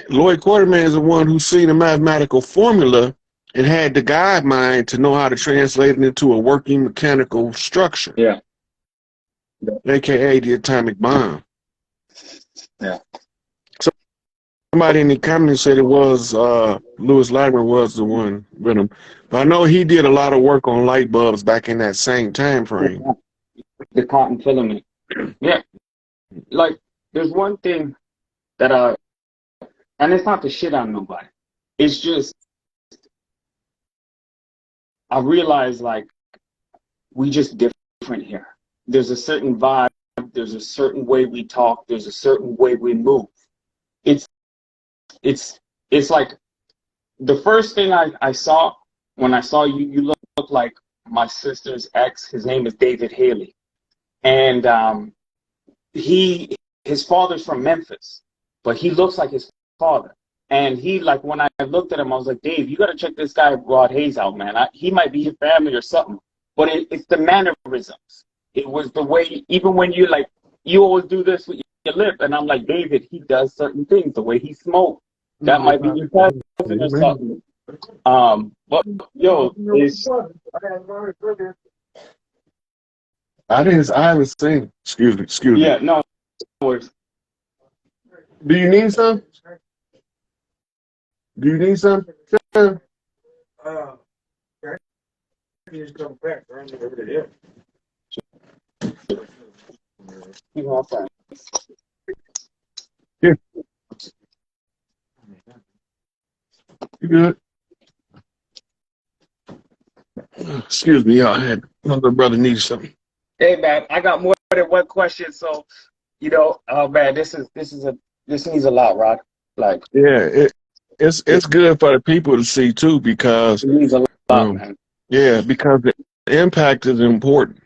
Lloyd Quartermain is the one who seen a mathematical formula and had the guide mind to know how to translate it into a working mechanical structure. Yeah. AKA the atomic bomb. Yeah. Somebody in the comments said it was Louis Lattimore was the one with him. But I know he did a lot of work on light bulbs back in that same time frame. The cotton filament. Yeah. Like, there's one thing that and it's not to shit on nobody. It's just, I realize, like, we just different here. There's a certain vibe. There's a certain way we talk. There's a certain way we move. It's like the first thing I saw when I saw you, you look like my sister's ex. His name is David Haley. And his father's from Memphis, but he looks like his father. And he, like, when I looked at him, I was like, Dave, you got to check this guy Rod Hayes out, man. He might be your family or something. But it's the mannerisms. It was the way, even when you, like, you always do this with your lip. And I'm like, David, he does certain things. The way he smokes, that might be your cousin or something. But, yo, I haven't seen. Excuse me. Yeah, no worries. Do you need some? Do you need some? Sure. Yeah. You good? Excuse me, y'all. I had another brother need something. Hey, man, I got more than one question, so, you know, man, this needs a lot, Rod. Like, Yeah, it it's good for the people to see too because means a lot, um man. because the impact is important,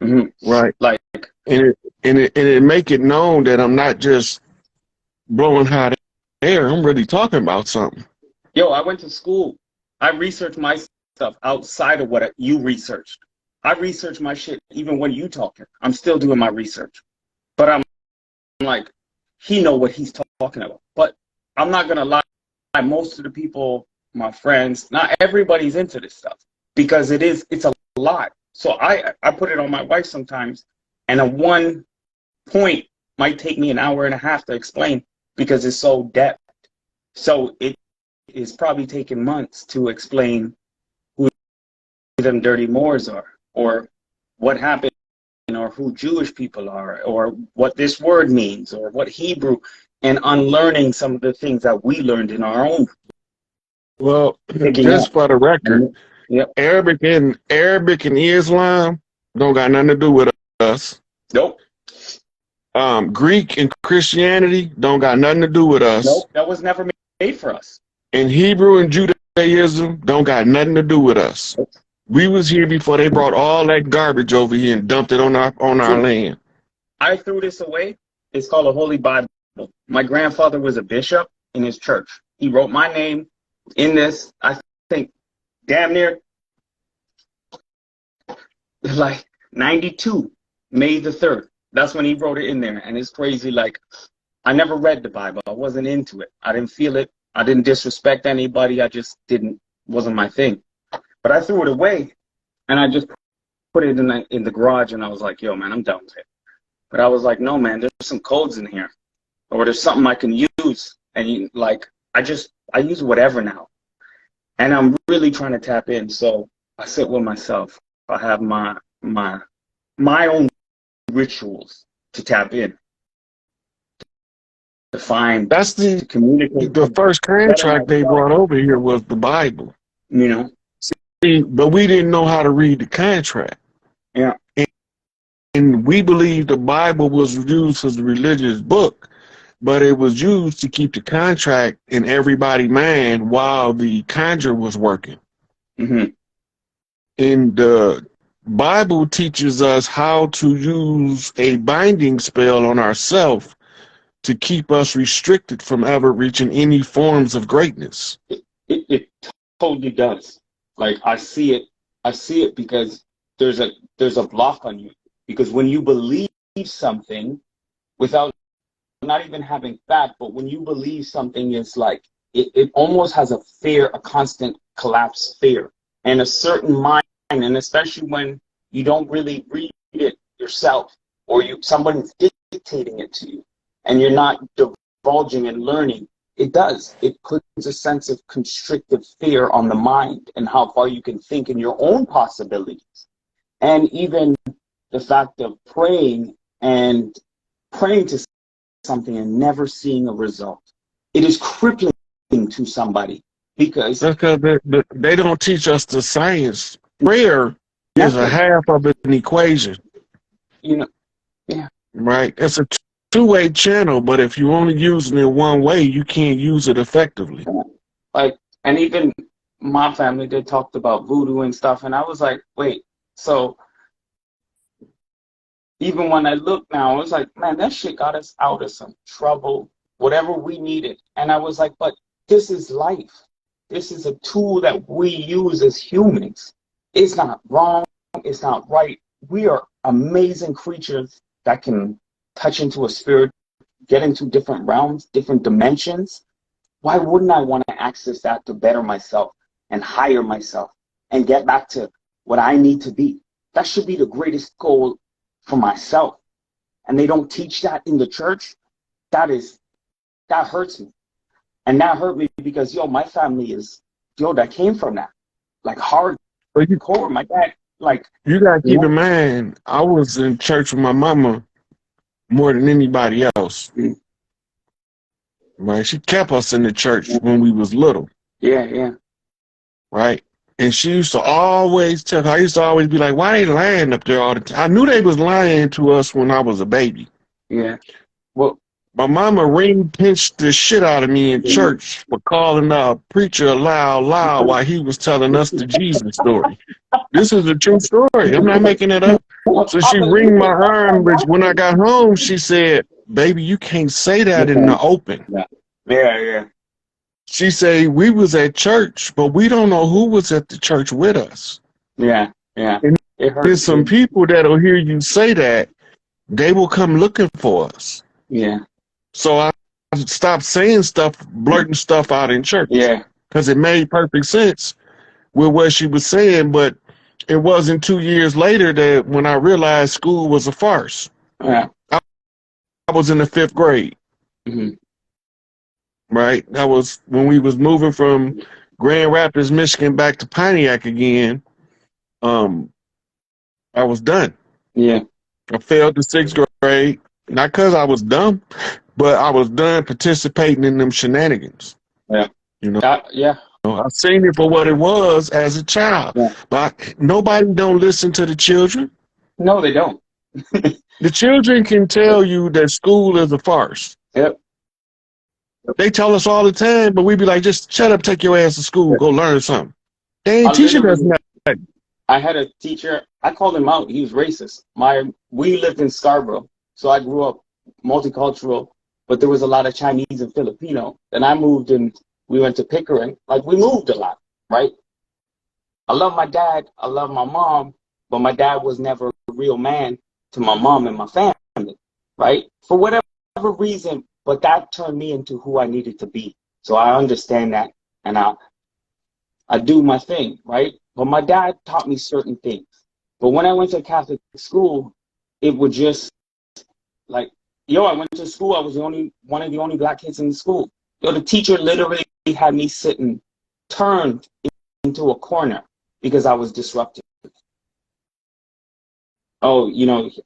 Hmm. right? Like, And it make it known that I'm not just blowing hot air. I'm really talking about something. yo, I went to school. I researched my stuff outside of what you researched. I researched my shit even when you talking. I'm still doing my research. But I'm like, he know what he's talking about. But I'm not gonna lie, most of the people, my friends, not everybody's into this stuff because it's a lot. So I put it on my wife sometimes, and a one point might take me an hour and a half to explain because it's so depth. So it is probably taking months to explain who them dirty Moors are, or what happened, or who Jewish people are, or what this word means, or what Hebrew, and unlearning some of the things that we learned in our own Well, picking just up. for the record, And, yep. Arabic and Islam don't got nothing to do with us. Nope. Greek and Christianity don't got nothing to do with us. Nope. That was never made for us. And Hebrew and Judaism don't got nothing to do with us. We was here before they brought all that garbage over here and dumped it on our See, land. I threw this away. It's called a Holy Bible. My grandfather was a bishop in his church. He wrote my name in this, I think, damn near like 92, May the 3rd. That's when he wrote it in there. And it's crazy. Like, I never read the Bible. I wasn't into it. I didn't feel it. I didn't disrespect anybody. I just wasn't my thing. But I threw it away and I just put it in the garage and I was like, yo, man, I'm done with it. But I was like, no, man, there's some codes in here or there's something I can use. And I use whatever now. And I'm really trying to tap in. So I sit with myself. I have my own rituals to tap in, to find, That's to communicate, the to first better contract they myself. brought over here was the Bible. You know? But we didn't know how to read the contract. Yeah. And we believed the Bible was used as a religious book, but it was used to keep the contract in everybody's mind while the conjure was working. Mm-hmm. And the Bible teaches us how to use a binding spell on ourselves to keep us restricted from ever reaching any forms of greatness. It totally does. Like I see it because there's a block on you. Because when you believe something without not even having fact, but when you believe something is like it almost has a fear, a constant collapse fear. And a certain mind, and especially when you don't really read it yourself or somebody's dictating it to you and you're not divulging and learning, it puts a sense of constrictive fear on the mind and how far you can think in your own possibilities. And even the fact of praying to something and never seeing a result, it is crippling to somebody because That's because they don't teach us the science. Prayer is a nothing, half of an equation, you know. Yeah. right? It's a two-way channel, but if you only using it one way, you can't use it effectively. Like, and even my family, they talked about voodoo and stuff, and I was like, wait, so even when I look now, I was like, man, that shit got us out of some trouble, whatever we needed. And I was like, but this is life. This is a tool that we use as humans. It's not wrong. It's not right. We are amazing creatures that can touch into a spirit, get into different realms, different dimensions. Why wouldn't I want to access that to better myself and hire myself and get back to what I need to be? That should be the greatest goal for myself. And they don't teach that in the church. That hurts me. And that hurt me because, my family that came from that. Like But you, hardcore. My dad, like, you got to you keep know? in mind, I was in church with my mama more than anybody else. Mm. Right? She kept us in the church when we was little. Yeah, yeah. Right? And she used to always tell, I used to always be like, why they lying up there all the time? I knew they was lying to us when I was a baby. Yeah. Well, My mama ring pinched the shit out of me in church for calling our preacher loud while he was telling us the Jesus story. This is a true story. I'm not making it up. So she ringed my arm, but when I got home, she said, "Baby, you can't say that in the open." Yeah. She said, "We was at church, but we don't know who was at the church with us. Yeah. And It there's hurts. some people that'll hear you say that, they will come looking for us." Yeah. So I stopped saying stuff, blurting stuff out in church. Yeah. Because it made perfect sense with what she was saying, but it wasn't 2 years later that when I realized school was a farce. Yeah. I was in the 5th grade, Mm-hmm. right? That was when we was moving from Grand Rapids, Michigan back to Pontiac again. I was done. Yeah. I failed the 6th grade, not because I was dumb, but I was done participating in them shenanigans. Yeah. You know, Yeah. I seen it for what it was as a child, Yeah. but nobody don't listen to the children. No, they don't. The children can tell you that school is a farce. Yep. They tell us all the time, but we be like, just shut up, take your ass to school, go learn something. They I ain't teaching us literally, nothing. I had a teacher. I called him out. He was racist. We lived in Scarborough, so I grew up multicultural, but there was a lot of Chinese and Filipino. Then I moved and we went to Pickering. Like we moved a lot, right? I love my dad. I love my mom, but my dad was never a real man to my mom and my family, right? For whatever reason, but that turned me into who I needed to be. So I understand that, and I do my thing, right? But my dad taught me certain things. But when I went to Catholic school, it would just like, I went to school. I was one of the only black kids in the school. The teacher literally had me sitting turned into a corner because I was disruptive. Oh,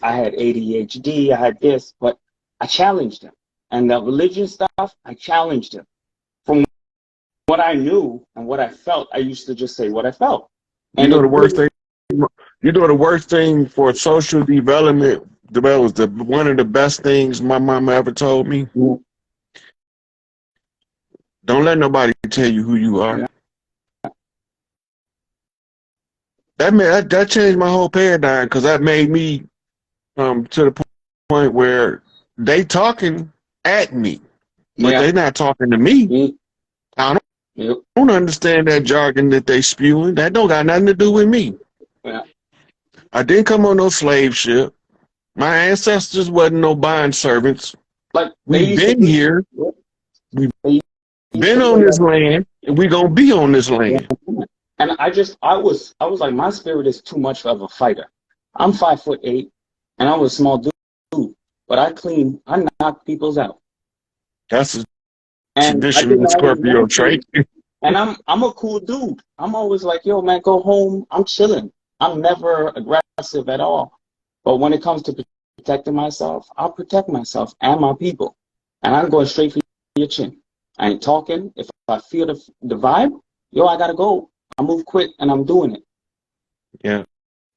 I had ADHD, I had this, but I challenged him. And the religion stuff, I challenged him. From what I knew and what I felt, I used to just say what I felt. You And know it the worst really, thing. You know the worst thing for social development. That was one of the best things my mama ever told me. Don't let nobody tell you who you are. That changed my whole paradigm because that made me to the point where they talking at me, but yeah. they not talking to me. I don't understand that jargon that they spewing. That don't got nothing to do with me. Yeah. I didn't come on no slave ship. My ancestors wasn't no bond servants. Like they We've used to been be, here. We've they used been to be on this like, land, and we gonna be on this yeah. land. And I was like, my spirit is too much of a fighter. I'm 5'8", and I was a small dude, but I knock people's out. That's a And I did traditional my own Scorpio trait. mentoring, and I'm a cool dude. I'm always like, yo, man, go home. I'm chilling. I'm never aggressive at all. But when it comes to protecting myself, I'll protect myself and my people. And I'm going straight for your chin. I ain't talking. If I feel the vibe, I gotta go. I move quick and I'm doing it. Yeah.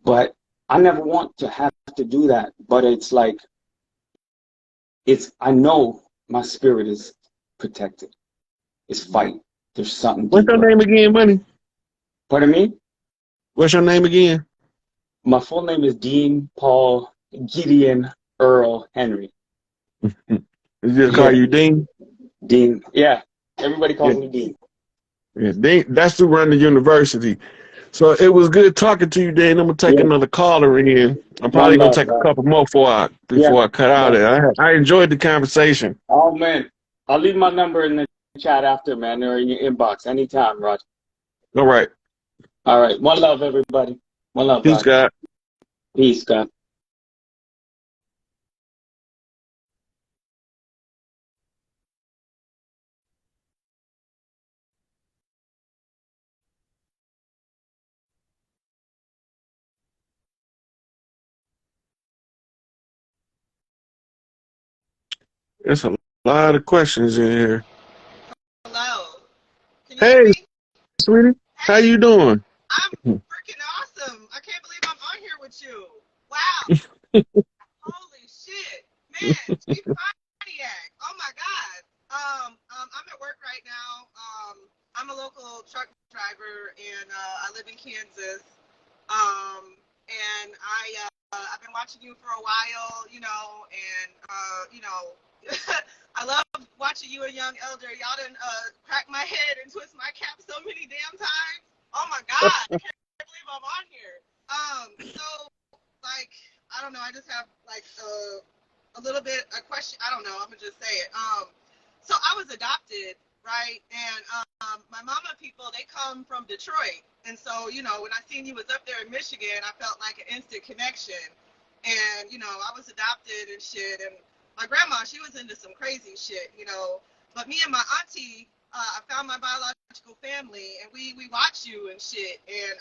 But I never want to have to do that. But it's like, I know my spirit is protected. It's fight. There's something What's your deeper. name again, Money? Pardon me? What's your name again? My full name is Dean Paul Gideon Earl Henry. Is just call Yeah, you Dean? Dean. Yeah, everybody Yeah. calls me Dean. Yeah, Dean. That's who run the university. So it was good talking to you, Dean. I'm gonna take Yeah, another caller in. I'm one probably gonna love, take a bro. couple more Yeah, before I cut out yeah. it. I enjoyed the conversation. Oh man, I'll leave my number in the chat after, man, or in your inbox anytime, Rod. All right. All right, one love, everybody. One love, Peace, Rod. God. Peace, God. There's a lot of questions in here. Hello. Can you hear Hey, me? sweetie, how Hey, you doing? I'm freaking awesome. I can't believe I'm on here with you. Wow. Holy shit. Man, Chief Pontiac. elder, and I live in Kansas. And I've been watching you for a while, and I love watching you and Young Elder. Y'all done crack my head and twist my cap so many damn times. Oh my God, I can't believe I'm on here. So like, I don't know, I just have like a little bit a question. I don't know. I'm gonna just say it. So I was adopted, right? And my mama people, they come from Detroit, and so when I seen you was up there in Michigan, I felt like an instant connection. And I was adopted and shit, and my grandma, she was into some crazy shit, But me and my auntie, I found my biological family, and we watch you and shit, and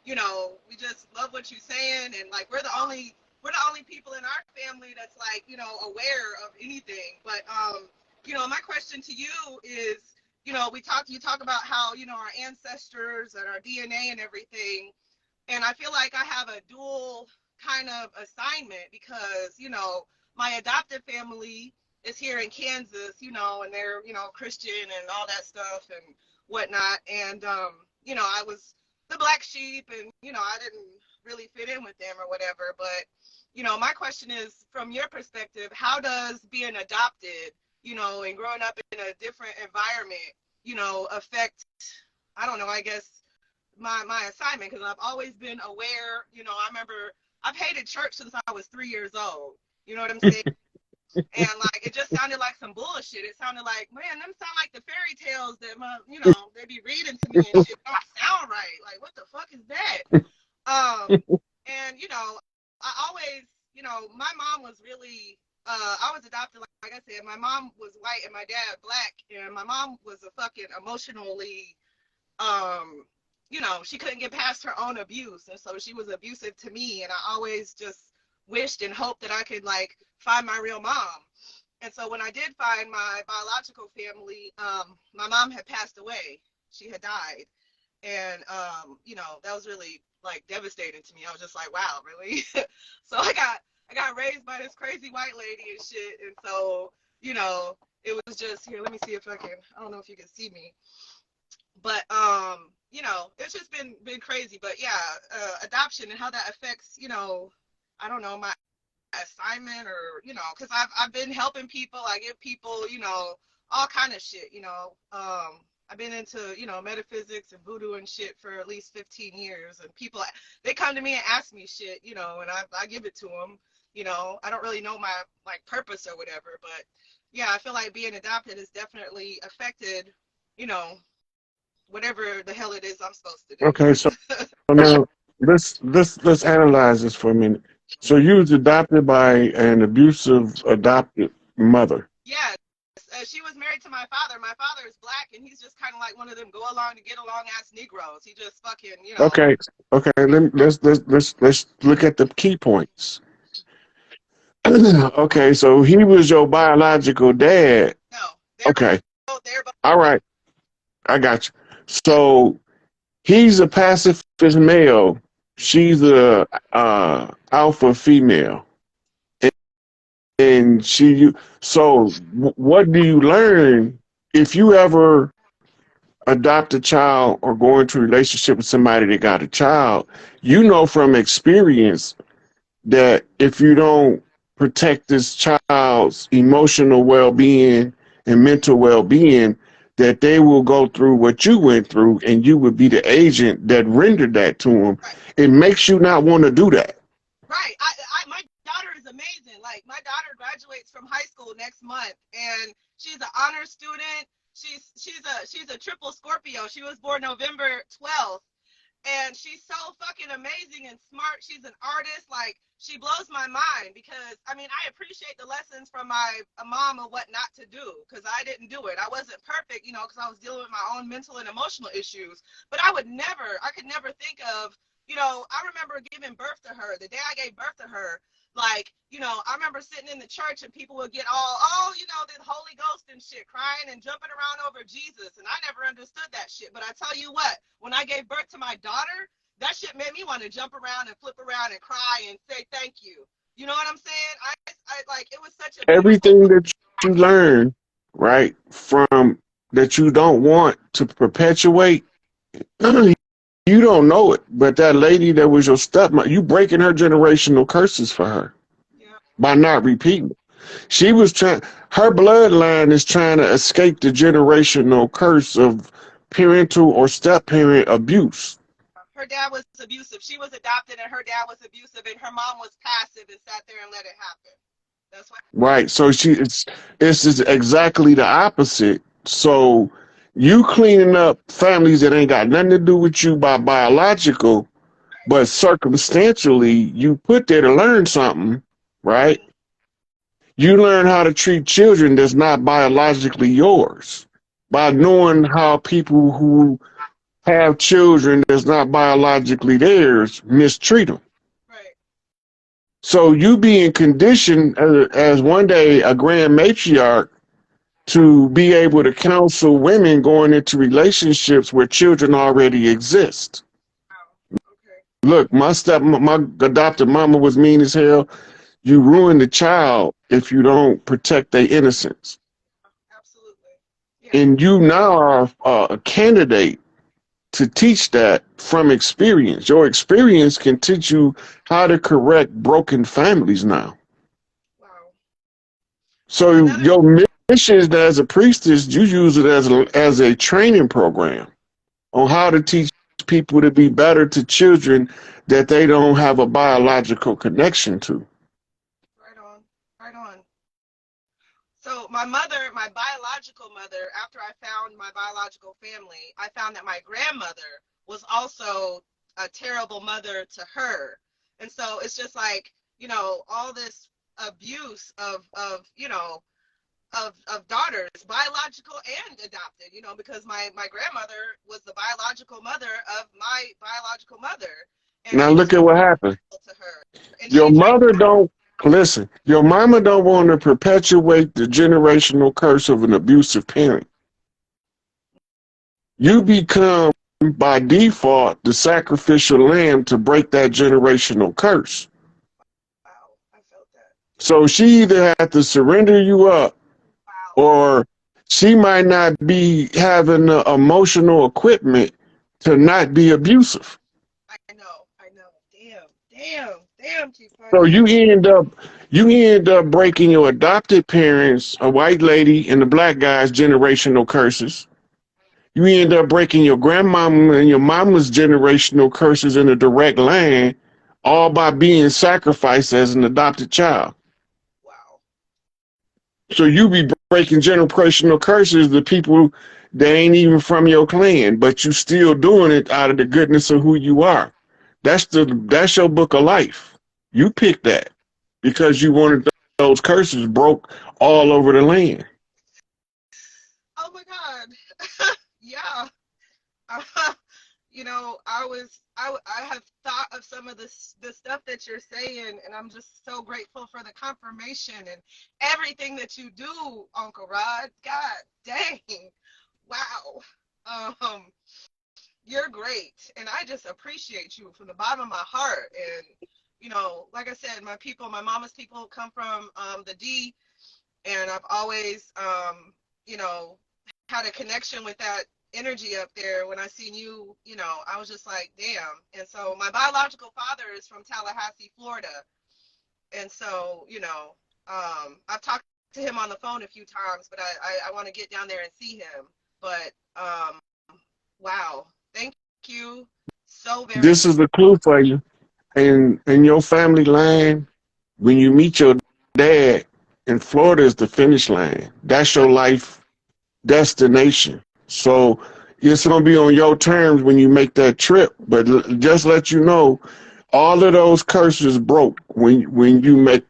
we just love what you're saying, and like we're the only people in our family that's like aware of anything. But my question to you is, you talk about how our ancestors and our DNA and everything, and I feel like I have a dual kind of assignment because my adopted family is here in Kansas, and they're Christian and all that stuff and whatnot, and I was the black sheep, and I didn't really fit in with them or whatever. But my question is, from your perspective, how does being adopted, and growing up in a different environment, affect, I don't know, I guess my assignment? Because I've always been aware. I remember I've hated church since I was 3 years old. You know what I'm saying? And like it just sounded like some bullshit. It sounded like, man, them sound like the fairy tales that they be reading to me and shit. Don't sound right. Like, what the fuck is that? And I always, my mom was really, I was adopted, like I said. My mom was white and my dad black, and my mom was a fucking emotionally, she couldn't get past her own abuse, and so she was abusive to me, and I always just wished and hoped that I could like find my real mom. And so when I did find my biological family, my mom had passed away. She had died. And that was really like devastating to me. I was just like, wow, really? So I got raised by this crazy white lady and shit. And so, it was just, here, let me see if I don't know if you can see me. But it's just been crazy. But yeah, adoption and how that affects, I don't know, my assignment, or because I've been helping people. I give people all kind of shit. I've been into metaphysics and voodoo and shit for at least 15 years, and people, they come to me and ask me shit, and I give it to them. I don't really know my like purpose or whatever, but yeah, I feel like being adopted has definitely affected whatever the hell it is I'm supposed to do. Okay, so now let's analyze this for a minute. So you was adopted by an abusive adopted mother. Yes. She was married to my father. My father is black, and he's just kind of like one of them go along to get along ass Negroes. He just fucking, Okay, let's look at the key points. Okay, so he was your biological dad. No, Okay, they're both. all right, I got you. So he's a pacifist male. She's a alpha female, and she. So what do you learn if you ever adopt a child or go into a relationship with somebody that got a child? You know from experience that if you don't protect this child's emotional well-being and mental well-being, that they will go through what you went through, and you would be the agent that rendered that to them. Right. It makes you not want to do that. Right. My daughter is amazing. Like, my daughter graduates from high school next month, and she's an honor student. She's a triple Scorpio. She was born November 12th. And she's so fucking amazing and smart. She's an artist. Like, she blows my mind because, I mean, I appreciate the lessons from my mom of what not to do, because I didn't do it. I wasn't perfect, because I was dealing with my own mental and emotional issues. But I could never think of, I remember giving birth to her. The day I gave birth to her, like, I remember sitting in the church and people would get all, the Holy Ghost and shit, crying and jumping around over Jesus. And I never understood that shit. But I tell you what, when I gave birth to my daughter, that shit made me want to jump around and flip around and cry and say thank you. You know what I'm saying? I like, it was such a Everything that you learn, right, from that you don't want to perpetuate, You don't know it, but that lady that was your stepmother, you breaking her generational curses for her Yeah. by not repeating. She was trying, her bloodline is trying to escape the generational curse of parental or step parent abuse. Her dad was abusive. She was adopted, and her dad was abusive, and her mom was passive and sat there and let it happen. That's what. Right. So it's just exactly the opposite. So you cleaning up families that ain't got nothing to do with you by biological, but circumstantially you put there to learn something, right? Mm-hmm. You learn how to treat children that's not biologically yours by knowing how people who have children that's not biologically theirs mistreat them. Right. So you being conditioned as one day a grand matriarch to be able to counsel women going into relationships where children already exist. Wow. Okay. Look, my adopted mama was mean as hell. You ruin the child if you don't protect their innocence. Absolutely. Yeah. And you now are a candidate to teach that from experience. Your experience can teach you how to correct broken families now. Wow. So Another. your mission as a priestess, you use it as a training program on how to teach people to be better to children that they don't have a biological connection to. Right on. Right on. So my mother, my biological mother, after I found my biological family, I found that my grandmother was also a terrible mother to her. And so it's just like, all this abuse of daughters, biological and adopted, because my grandmother was the biological mother of my biological mother. And Now she was look at what happened. to her. And Your she tried. mother don't listen. Your mama don't want to perpetuate the generational curse of an abusive parent. You become by default the sacrificial lamb to break that generational curse. Wow, I felt that. So she either had to surrender you up Wow. or she might not be having the emotional equipment to not be abusive. I know, I know. Damn, So Chiefin. you end up breaking your adopted parents, a white lady and the black guy's generational curses. You end up breaking your grandmama and your mama's generational curses in a direct line, all by being sacrificed as an adopted child. Wow. So you be breaking generational curses to people that ain't even from your clan, but you still doing it out of the goodness of who you are. That's your book of life. You picked that because you wanted those curses broke all over the land. Oh my God. Yeah. I have thought of some of the stuff that you're saying, and I'm just so grateful for the confirmation and everything that you do, Uncle Rod. God dang. Wow. Um, you're great, and I just appreciate you from the bottom of my heart. And like I said, my mama's people come from the D, and I've always you know had a connection with that energy up there. When I seen you, I was just like, damn. And so my biological father is from Tallahassee, Florida, and so I've talked to him on the phone a few times, but I want to get down there and see him. But wow, thank you so very This much. is the clue for you. In your family line, when you meet your dad, in Florida is the finish line. That's your life destination. So it's gonna be on your terms when you make that trip. But just let you know, all of those curses broke when you make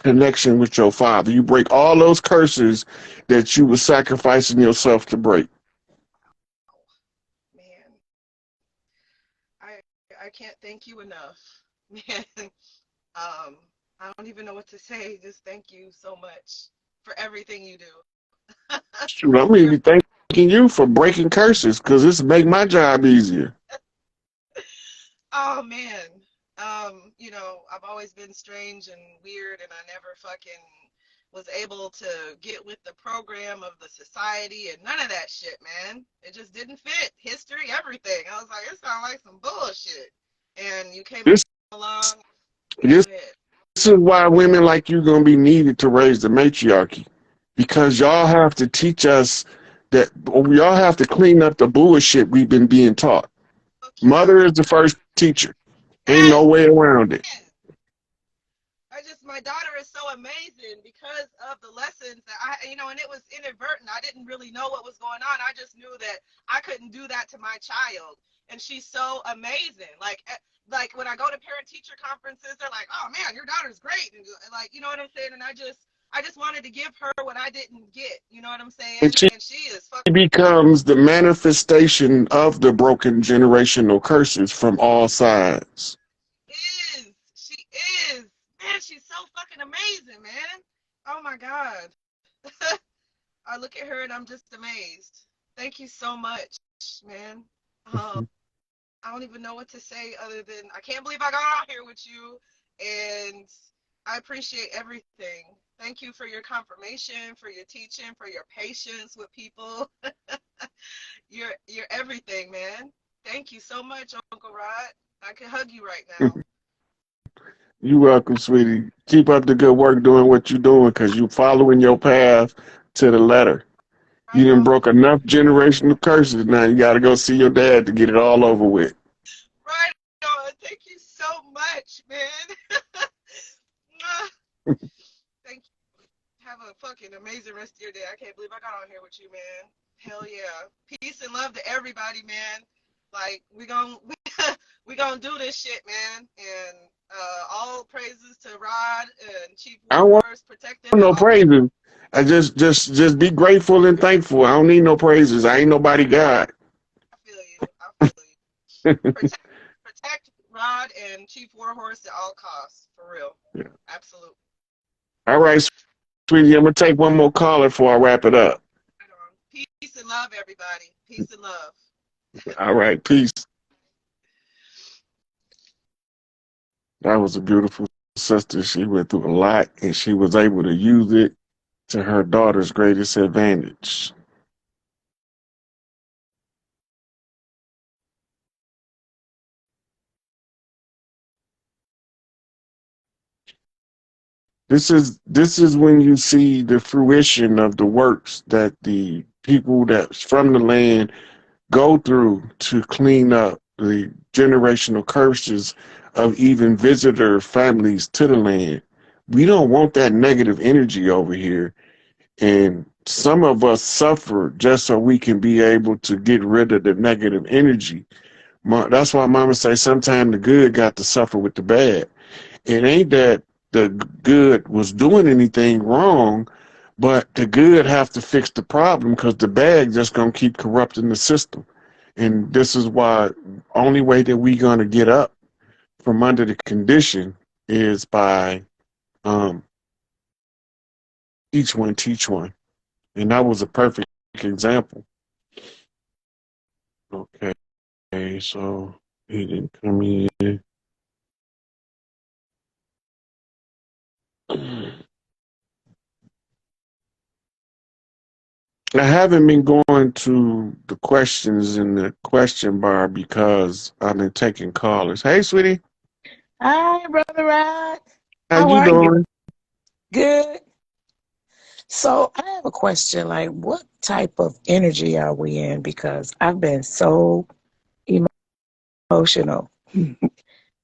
connection with your father. You break all those curses that you were sacrificing yourself to break. Man, I I can't thank you enough, man. Um, I don't even know what to say. Just thank you so much for everything you do. Shoot, I'm You're, even thanking you for breaking curses because this make my job easier. oh man. I've always been strange and weird, and I never fucking was able to get with the program of the society and none of that shit, man. It just didn't fit. History, everything. I was like, it sounds like some bullshit. And you came This along. Go this ahead. this is why women like you gonna be needed to raise the matriarchy, because y'all have to teach us that y'all have to clean up the bullshit we've been being taught. Fuck yeah. Mother is the first teacher. Ain't no Yes. way around it. My daughter is so amazing because of the lessons that and it was inadvertent. I didn't really know what was going on. I just knew that I couldn't do that to my child. And she's so amazing. Like when I go to parent teacher conferences, they're like, "Oh man, your daughter's great." And like, you know what I'm saying? And I just wanted to give her what I didn't get. You know what I'm And saying? she And she is becomes the manifestation of the broken generational curses from all sides. is. She is. Man, she's so fucking amazing, man. Oh my God. I look at her and I'm just amazed. Thank you so much, man. Um, I don't even know what to say other than I can't believe I got out here with you, and I appreciate everything. Thank you for your confirmation, for your teaching, for your patience with people. You're everything, man. Thank you so much, Uncle Rod. I can hug you right now. You welcome, sweetie. Keep up the good work doing what you're doing, because you're following your path to the letter. You Right done on. broke enough generational curses. Now you got to go see your dad to get it all over with. Right on. Thank you so much, man. Thank you. Have a fucking amazing rest of your day. I can't believe I got on here with you, man. Hell yeah. Peace and love to everybody, man. Like we gonna do this shit, man. And all praises to Rod and Chief I don't want Warhorse protecting no all. praises. I just be grateful and thankful. I don't need no praises. I ain't nobody God. I feel you. I feel you. Protect Rod and Chief Warhorse at all costs, for real. Absolutely. All right, sweetie. I'm gonna take one more caller before I wrap it up. Right on. Peace and love, everybody. Peace and love. All right, peace. That was a beautiful sister. She went through a lot, and she was able to use it to her daughter's greatest advantage. This is when you see the fruition of the works that the people that's from the land go through to clean up the generational curses of even visitor families to the land. We don't want that negative energy over here. And some of us suffer just so we can be able to get rid of the negative energy. That's why mama say sometimes the good got to suffer with the bad. It ain't that the good was doing anything wrong, but the good have to fix the problem, because the bad just gonna keep corrupting the system. And this is why only way that we gonna get up from under the condition is by um, each one teach one. And that was a perfect example. Okay, so he didn't come in. I haven't been going to the questions in the question bar because I've been taking callers. Hey, sweetie, Hi, Brother Rod. how How you are you? doing? Good. So I have a question, like what type of energy are we in? Because I've been so emotional. And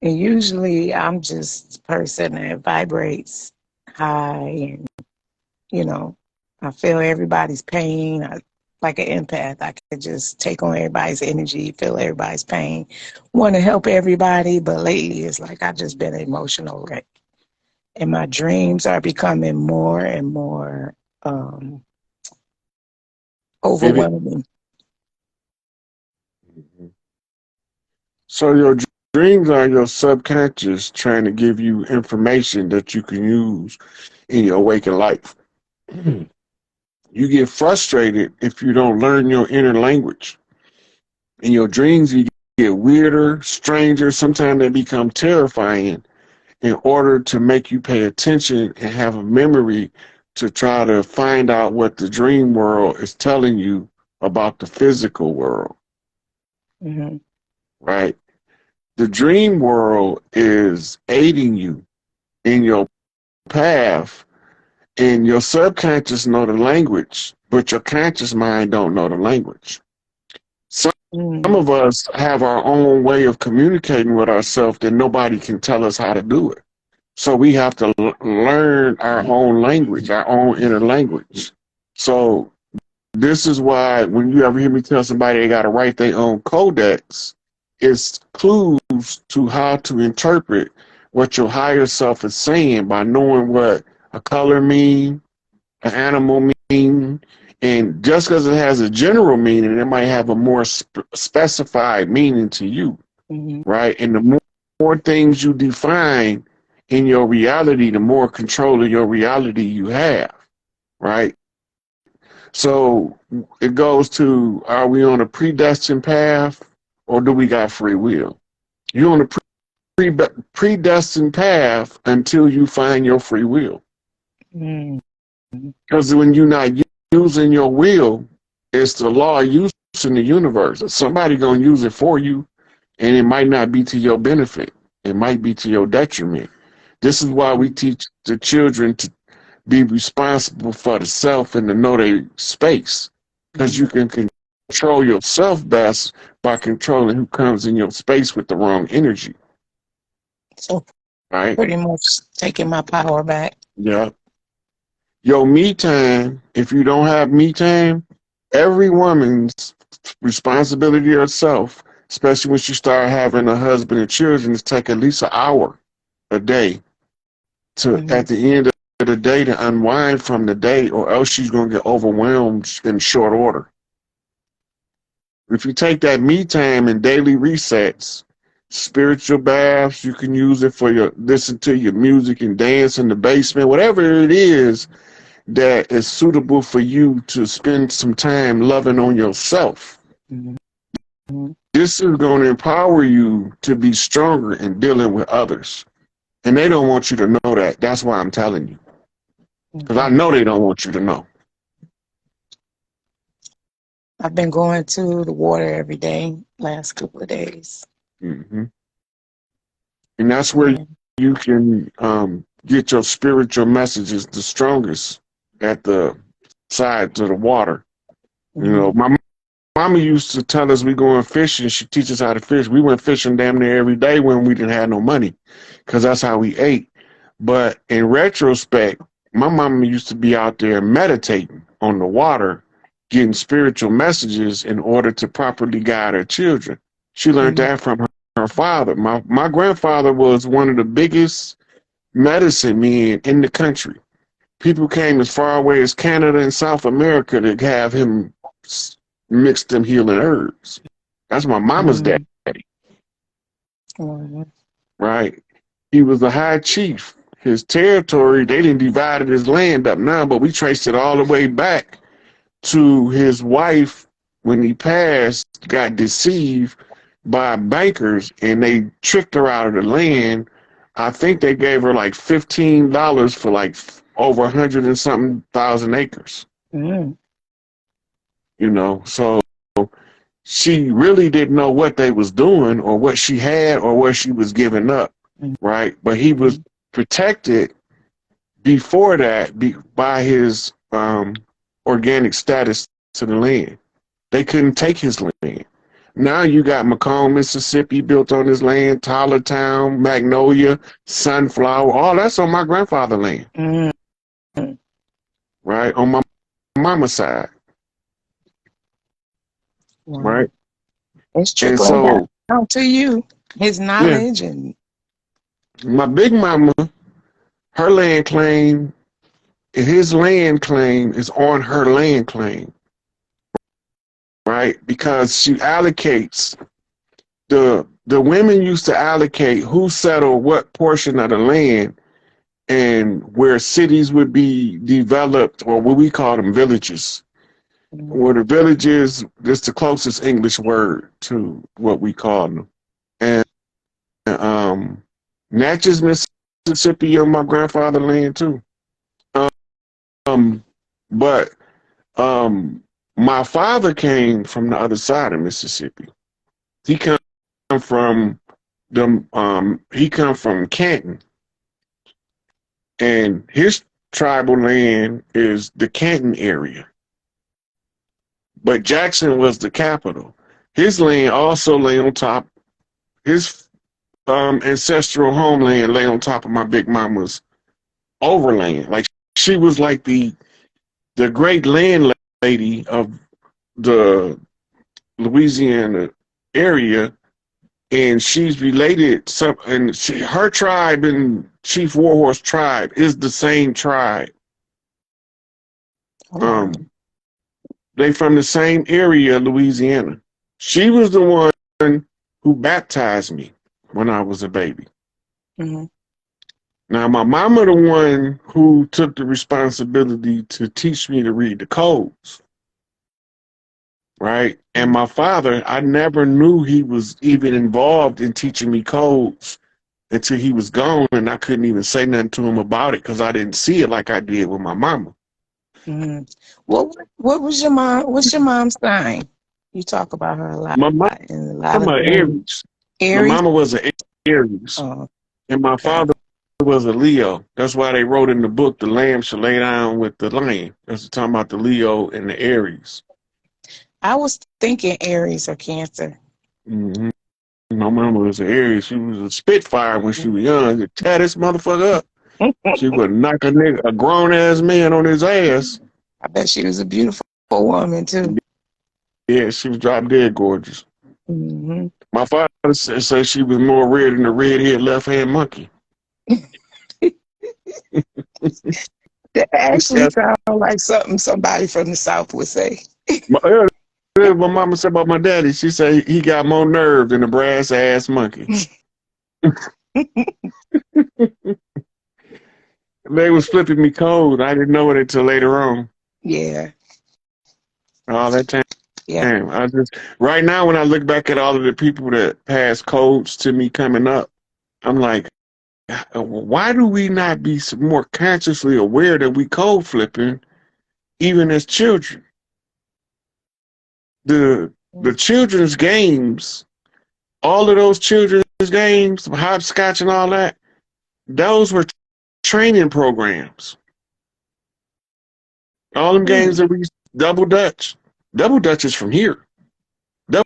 usually I'm just a person that vibrates high and, you know, I feel everybody's pain. Like an empath, I could just take on everybody's energy, feel everybody's pain, want to help everybody. But lately it's like I've just been emotional wreck. And my dreams are becoming more and more um, Vivid. overwhelming. So your dreams are your subconscious trying to give you information that you can use in your waking life. You get frustrated if you don't learn your inner language. In your dreams, you get weirder, stranger. Sometimes they become terrifying in order to make you pay attention and have a memory to try to find out what the dream world is telling you about the physical world, Mm-hmm. right? The dream world is aiding you in your path, and your subconscious know the language, but your conscious mind don't know the language. Some Mm-hmm. of us have our own way of communicating with ourselves that nobody can tell us how to do it. So we have to learn our own language, our own inner language. So this is why when you ever hear me tell somebody they got to write their own codex, it's clues to how to interpret what your higher self is saying by knowing what a color mean, an animal mean, and just because it has a general meaning, it might have a more specified meaning to you, Mm-hmm. right? And the more things you define in your reality, the more control of your reality you have, right? So it goes to, are we on a predestined path or do we got free will? You're on a predestined path until you find your free will. Mm-hmm. Because when you're not using your will, it's the law of use in the universe. Somebody gonna use it for you, and it might not be to your benefit. It might be to your detriment. This is why we teach the children to be responsible for the self and to know their space, because Mm-hmm. you can control yourself best by controlling who comes in your space with the wrong energy, So right? pretty much taking my power back. Yeah. Your me time, if you don't have me time, every woman's responsibility herself, especially when she start having a husband and children, is take at least an hour a day to Mm-hmm. at the end of the day to unwind from the day, or else she's gonna get overwhelmed in short order. If you take that me time and daily resets, spiritual baths, you can use it for your listen to your music and dance in the basement, whatever it is that is suitable for you to spend some time loving on yourself. Mm-hmm. This is going to empower you to be stronger in dealing with others. And they don't want you to know that. That's why I'm telling you. Because I Mm-hmm. know they don't want you to know. I've been going to the water every day last couple of days. Hmm. And that's where Yeah. you can get your spiritual messages the strongest at the sides of the water. You know, Mm-hmm. my mama used to tell us we going fishing. She teaches us how to fish. We went fishing damn near every day when we didn't have no money, because that's how we ate. But in retrospect, my mama used to be out there meditating on the water, getting spiritual messages in order to properly guide her children. She learned Mm-hmm. that from her father. My grandfather was one of the biggest medicine men in the country. People came as far away as Canada and South America to have him mix them healing herbs. That's my mama's Mm-hmm. daddy, Mm-hmm. right? He was a high chief. His territory, they didn't divide his land up now, but we traced it all the way back to his wife when he passed, got deceived by bankers and they tricked her out of the land. I think they gave her like $15 for like over 100 and something thousand acres, Mm-hmm. you know. So she really didn't know what they was doing or what she had or what she was giving up, right? But he was protected before that by his organic status to the land. They couldn't take his land. Now you got Macomb, Mississippi built on his land, Tylertown, Magnolia, Sunflower, all that's on my grandfather's land, Mm-hmm. right? On my mama's side, Wow. right? It's And trickling so, down to you, his yeah, knowledge and my big mama, her land claim, his land claim is on her land claim, right? Because she allocates the women used to allocate who settled what portion of the land and where cities would be developed, or what we call them villages. Where the villages, is the closest English word to what we call them. And Natchez, Mississippi, on my grandfather's land too. but my father came from the other side of Mississippi. He come from he come from Canton, and his tribal land is the Canton area. But Jackson was the capital. His land also lay on top. His ancestral homeland lay on top of my big mama's overland. Like she was like the great landlady of the Louisiana area, and she's related. And her tribe and Chief Warhorse tribe is the same tribe. Oh, They from the same area, Louisiana. She was the one who baptized me when I was a baby. mm-hmm. Now, my mama the one who took the responsibility to teach me to read the codes, right? And my father, I never knew he was even involved in teaching me codes until he was gone, and I couldn't even say nothing to him about it because I didn't see it like I did with my mama. Mm-hmm. What was your mom? What's your mom's sign? You talk about her a lot My in a lot of mama things. Aries. My Aries. mama was an Aries, Oh, and my okay. father was a Leo. That's why they wrote in the book, the lamb shall lay down with the lamb. That's talking about the Leo and the Aries. I was thinking Aries or Cancer. Mm-hmm. My mama was an Aries. She was a Spitfire when she was young. She'd tear this motherfucker up. She would knock a grown ass man on his ass. I bet she was a beautiful woman too. Yeah, she was drop dead gorgeous. Mm-hmm. My father said she was more red than the red-haired left-hand monkey. That actually Yes. sounds like something somebody from the South would say. My mama said about my daddy. She said he got more nerve than a brass ass monkey. They was flipping me cold. I didn't know it until later on. Yeah, All that time. yeah. Right now when I look back at all of the people that passed codes to me coming up, I'm like, why do we not be more consciously aware that we code flipping even as children? The children's games, all of those children's games, hopscotch and all that, those were training programs. All them games that we double dutch. Double dutch is from here. Double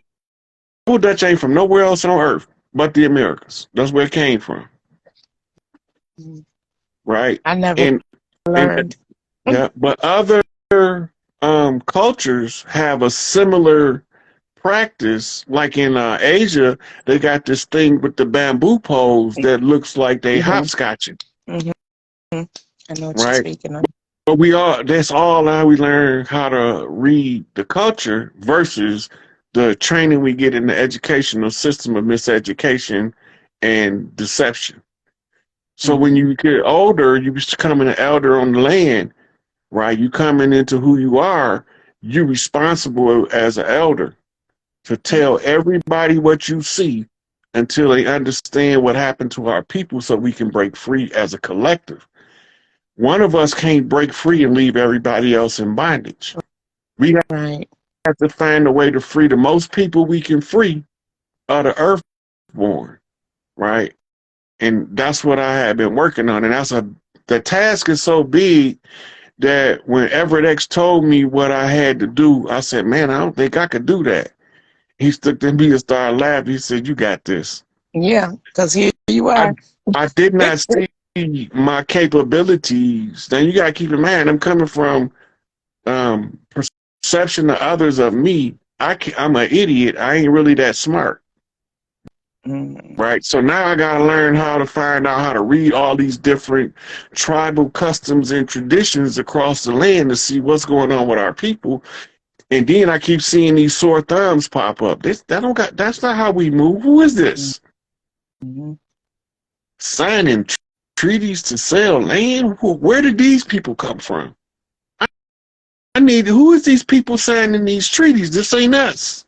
dutch ain't from nowhere else on earth but the Americas. That's where it came from. Right? I never And learned. yeah, but other cultures have a similar practice. Like in Asia, they got this thing with the bamboo poles that looks like they Mm-hmm. hopscotching. Mm-hmm. I know what you're Right? speaking of. But that's all how we learn how to read the culture versus the training we get in the educational system of miseducation and deception. So when you get older, you becoming an elder on the land, right? You coming into who you are, you're responsible as an elder to tell everybody what you see until they understand what happened to our people so we can break free as a collective. One of us can't break free and leave everybody else in bondage. We Right. have to find a way to free the most people we can free are the earthborn, right? And that's what I have been working on. And the task is so big that when Everett X told me what I had to do, I said, man, I don't think I could do that. He looked at me and started laughing. He said, you got this. Yeah, because here you I, are. I did not see my capabilities. Now you got to keep in mind, I'm coming from perception of others of me. I'm an idiot. I ain't really that smart. Right. So now I got to learn how to find out how to read all these different tribal customs and traditions across the land to see what's going on with our people. And then I keep seeing these sore thumbs pop up. That's not how we move. Who is this? Mm-hmm. Signing treaties to sell land? Where did these people come from? Who is these people signing these treaties? This ain't us.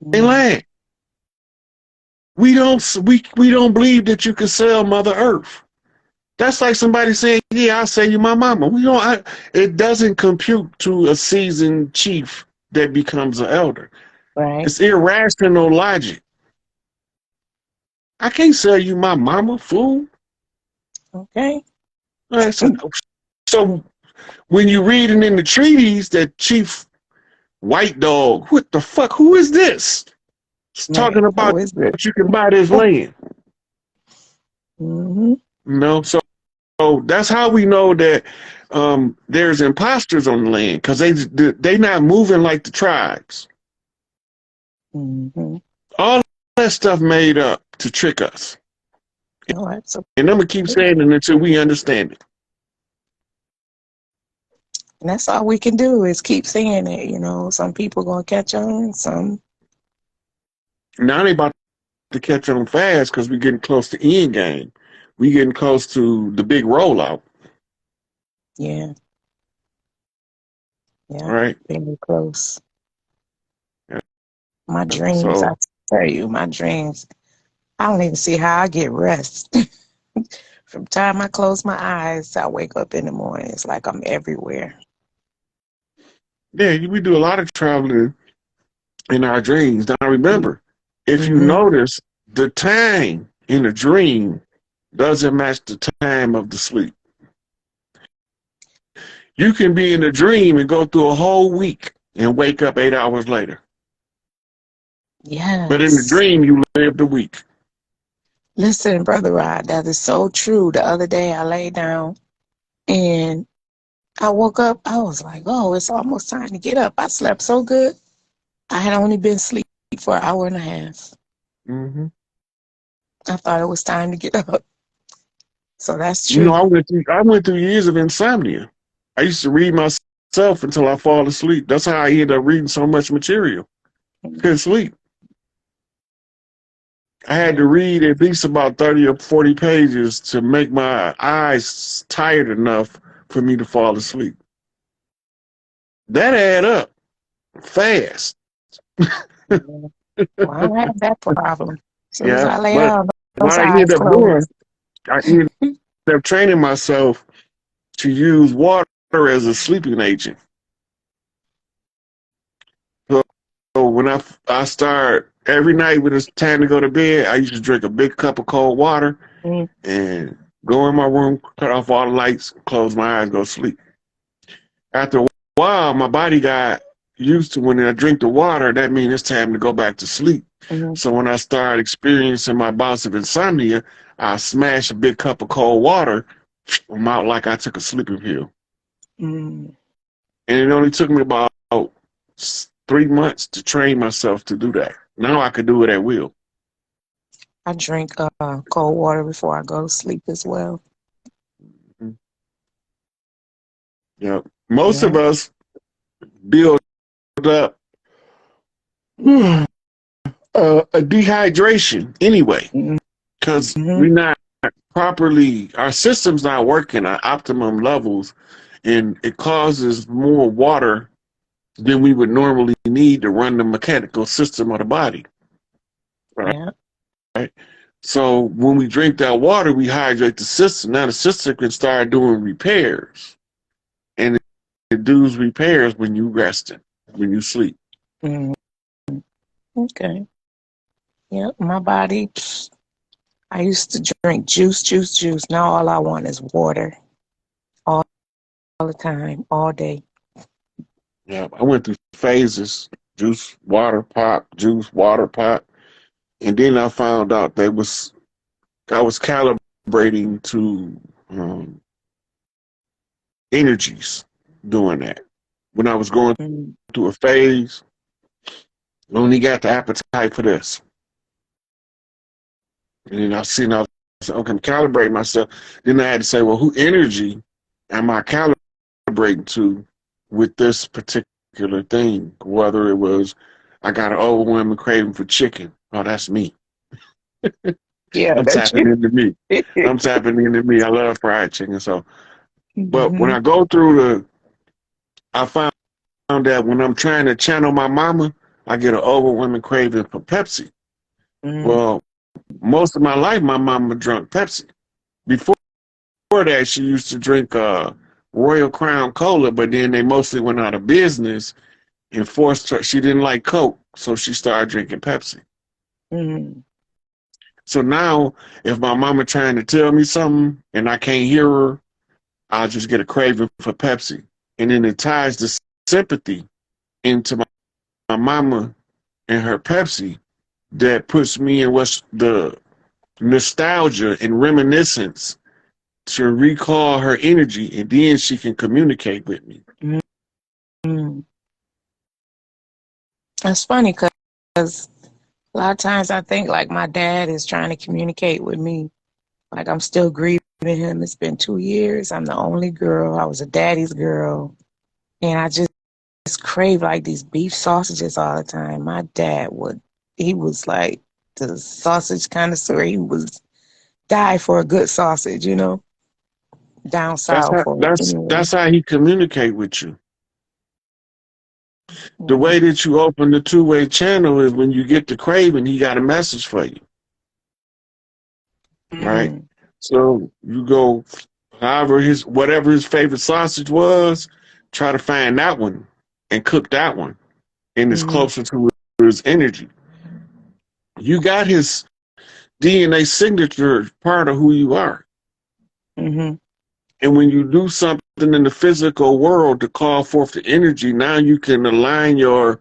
They land. We don't believe that you can sell Mother Earth. That's like somebody saying, "Yeah, I'll say you my mama." We don't. It doesn't compute to a seasoned chief that becomes an elder. Right. It's irrational logic. I can't sell you my mama, fool. Okay. All right, so when you reading in the treaties that Chief White Dog, what the fuck? Who is this? It's talking Right. Who about is it? you can buy this land. Mm-hmm. So that's how we know that there's imposters on the land because they not moving like the tribes. Mm-hmm. All that stuff made up to trick us, Oh, that's and I'm gonna keep saying it until we understand it. and that's all we can do is keep saying it. You know, some people gonna catch on. Some, Now they about to catch on fast because we're getting close to end game. We getting close to the big rollout, yeah, yeah, right? very close. Yeah. My dreams, So I tell you, my dreams. I don't even see how I get rest. From the time I close my eyes, I wake up in the morning. It's like I'm everywhere. yeah, we do a lot of traveling in our dreams. Now remember, if you Mm-hmm. notice, the time in a dream doesn't match the time of the sleep. You can be in a dream and go through a whole week and wake up 8 hours later. But in the Yes. dream, you lived a week. Listen, Brother Rod, that is so true. The other day I lay down and I woke up. I was like, oh, it's almost time to get up. I slept so good. I had only been asleep for an hour and a half. Hmm. I thought it was time to get up. So that's You know, true. I went through years of insomnia. I used to read myself until I fall asleep. That's how I ended up reading so much material. Couldn't sleep. I had Yeah. to read at least about 30 or 40 pages to make my eyes tired enough for me to fall asleep. That add up fast. Yeah. Well, I don't have that problem. As soon as Yeah. I lay But down, what those I eyes ended up doing, close. I ended up training myself to use water as a sleeping agent. So, so when I start every night when it's time to go to bed, I used to drink a big cup of cold water Mm, and go in my room, cut off all the lights, close my eyes, go to sleep. After a while, my body got used to when I drink the water, that means it's time to go back to sleep. mm, So when I started experiencing my bouts of insomnia, I smashed a big cup of cold water. I'm out like I took a sleeping pill. mm. And it only took me about 3 months to train myself to do that. Now I could do it at will. I drink cold water before I go to sleep as well. Yeah. Most Yeah. of us build up a dehydration anyway, because Mm-hmm. we're not properly, our system's not working at optimum levels, and it causes more water than we would normally need to run the mechanical system of the body. Right. Yeah. So when we drink that water, we hydrate the system. Now the system can start doing repairs, and it does repairs when you resting, when you sleep. Mm. Okay. Yeah. My body. I used to drink juice, juice, juice. Now all I want is water all the time, all day. Yeah, I went through phases: juice, water, pop, juice, water, pop, and then I found out I was calibrating to energies doing that. When I was going Mm, through a phase, I only got the appetite for this. And then I was okay, I'm calibrating myself. Then I had to say, well, who energy am I calibrating to with this particular thing? Whether it was, I got an overwhelming craving for chicken. Oh, that's me. yeah, I'm that's tapping you. into me. I'm tapping into me. I love fried chicken. So, but when Mm-hmm. I go through I found that when I'm trying to channel my mama, I get an overwhelming craving for Pepsi. Mm, Well, most of my life, my mama drank Pepsi. Before that, she used to drink Royal Crown Cola, but then they mostly went out of business and forced her. She didn't like Coke, so she started drinking Pepsi. Mm-hmm. So now, if my mama trying to tell me something and I can't hear her, I'll just get a craving for Pepsi, and then it ties the sympathy into my mama and her Pepsi that puts me in what's the nostalgia and reminiscence to recall her energy, and then she can communicate with me. Mm-hmm. That's funny because a lot of times I think like my dad is trying to communicate with me. Like I'm still grieving him. It's been 2 years. I'm the only girl. I was a daddy's girl. And I just crave like these beef sausages all the time. My dad he was like the sausage connoisseur. He was die for a good sausage, down That's south how or that's anywhere. that's how he communicate with you. The Mm-hmm. way that you open the two-way channel is when you get the craving, he got a message for you, right? Mm-hmm. So you go, however whatever his favorite sausage was, try to find that one and cook that one, and it's Mm-hmm. closer to his energy. You got his DNA signature, part of who you are. Mm-hmm. And when you do something in the physical world to call forth the energy, now you can align your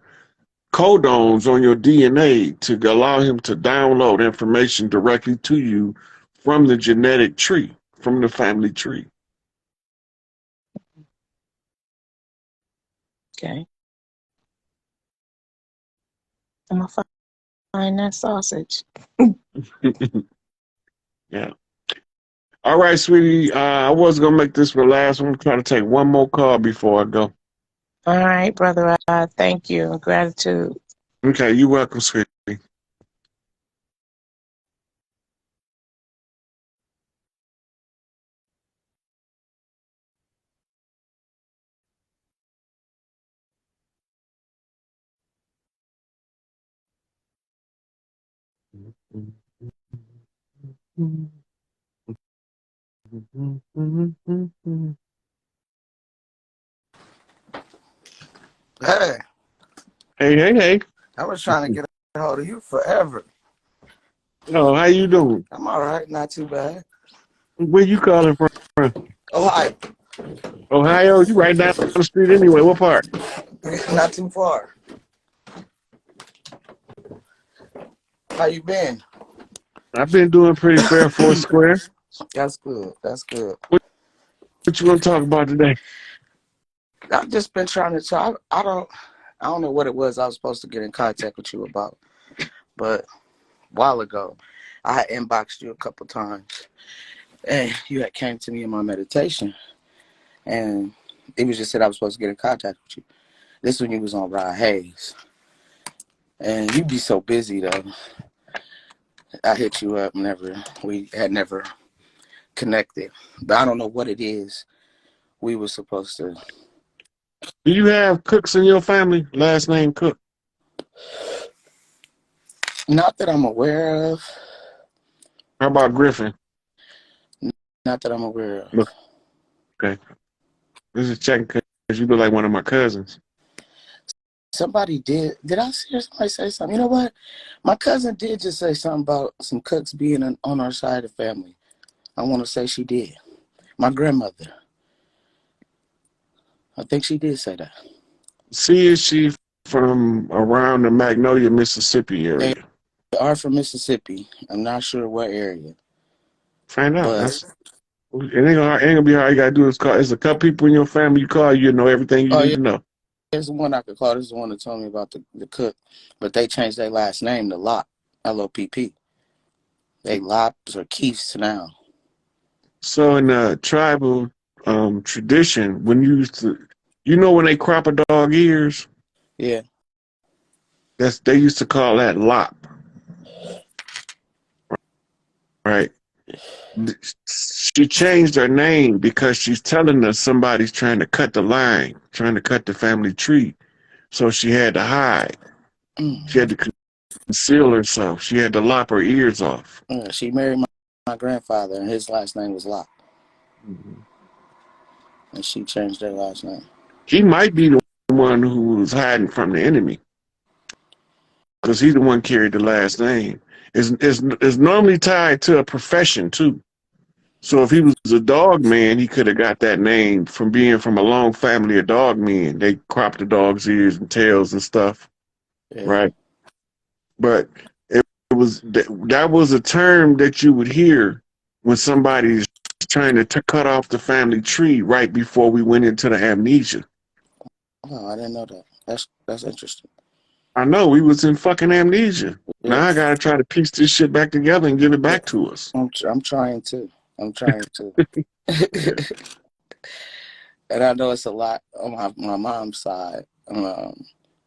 codons on your DNA to allow him to download information directly to you from the genetic tree, from the family tree. Okay. I'm gonna find that sausage. Yeah. All right, sweetie. I was gonna make this my last one. I'm trying to take one more call before I go. All right, brother. Thank you. Gratitude. Okay, you're welcome, sweetie. Hey, Hey, hey, hey. I was trying to get a hold of you forever. Oh, how you doing? I'm all right, not too bad. Where you calling from? Oh, hi. Ohio? You right down the street anyway. What part? Not too far. How you been? I've been doing pretty fair for a square. That's good. That's good. What you want to talk about today? I've just been trying to talk. I don't know what it was I was supposed to get in contact with you about, but a while ago, I had inboxed you a couple times, and you had came to me in my meditation, and it was just said I was supposed to get in contact with you. This when you was on Rod Hayes, and you'd be so busy though. I hit you up whenever we had never connected, but I don't know what it is we were supposed to. Do you have Cooks in your family? Last name Cook. Not that I'm aware of. How about Griffin? Not that I'm aware of. Okay. This is checking because you look like one of my cousins. Somebody did. Did I hear somebody say something? You know what? My cousin did just say something about some cooks being on our side of the family. I want to say she did. My grandmother. I think she did say that. See, is she from around the Magnolia, Mississippi They area? are from Mississippi. I'm not sure what area, Find out. but That's it ain't gonna be hard. You gotta do is call. There's a couple people in your family you call. You know everything you oh need yeah, to know. there's the one I could call. This is the one that told me about the cook, but they changed their last name to Lop, L-O-P-P. They Lops or Keefs now. So in the tribal tradition, when you used to, when they crop a dog ears, Yeah. they used to call that lop, right? She changed her name because she's telling us somebody's trying to cut the line, trying to cut the family tree. So she had to hide. She had Mm. to conceal herself. She had to lop her ears off. Yeah, she married my grandfather, and his last name was Lop. Mhm. and she changed her last name. He might be the one who was hiding from the enemy because he's the one carried the last name. It's normally tied to a profession too. So if he was a dog man, he could have got that name from being from a long family of dog men. They crop the dog's ears and tails and stuff, Yeah. right? But that was a term that you would hear when somebody's trying to cut off the family tree right before we went into the amnesia. Oh, I didn't know that. That's interesting. I know we was in fucking amnesia. Yeah. Now I gotta try to piece this shit back together and give it Yeah. back to us. I'm trying to. I'm trying to. And I know it's a lot on my mom's side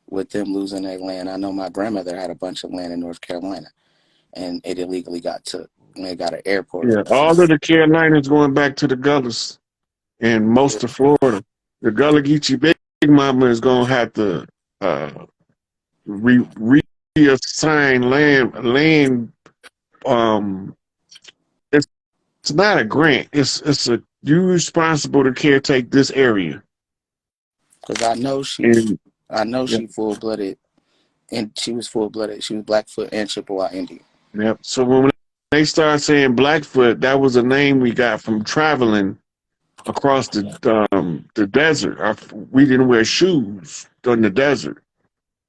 with them losing their land. I know my grandmother had a bunch of land in North Carolina, and it illegally got took. And they got an airport Yeah, up there. all of the Carolinas going back to the Gullis and Yeah. most of Florida. The Gullah Geechee Big Mama is gonna have to uh, reassign land. Um, it's not a grant. It's a you responsible to caretake this area. Because And I know yeah, she full blooded, and she was full blooded. She was Blackfoot and Chippewa Indian. yeah. So when they start saying Blackfoot, that was a name we got from traveling across the desert. We didn't wear shoes during the desert,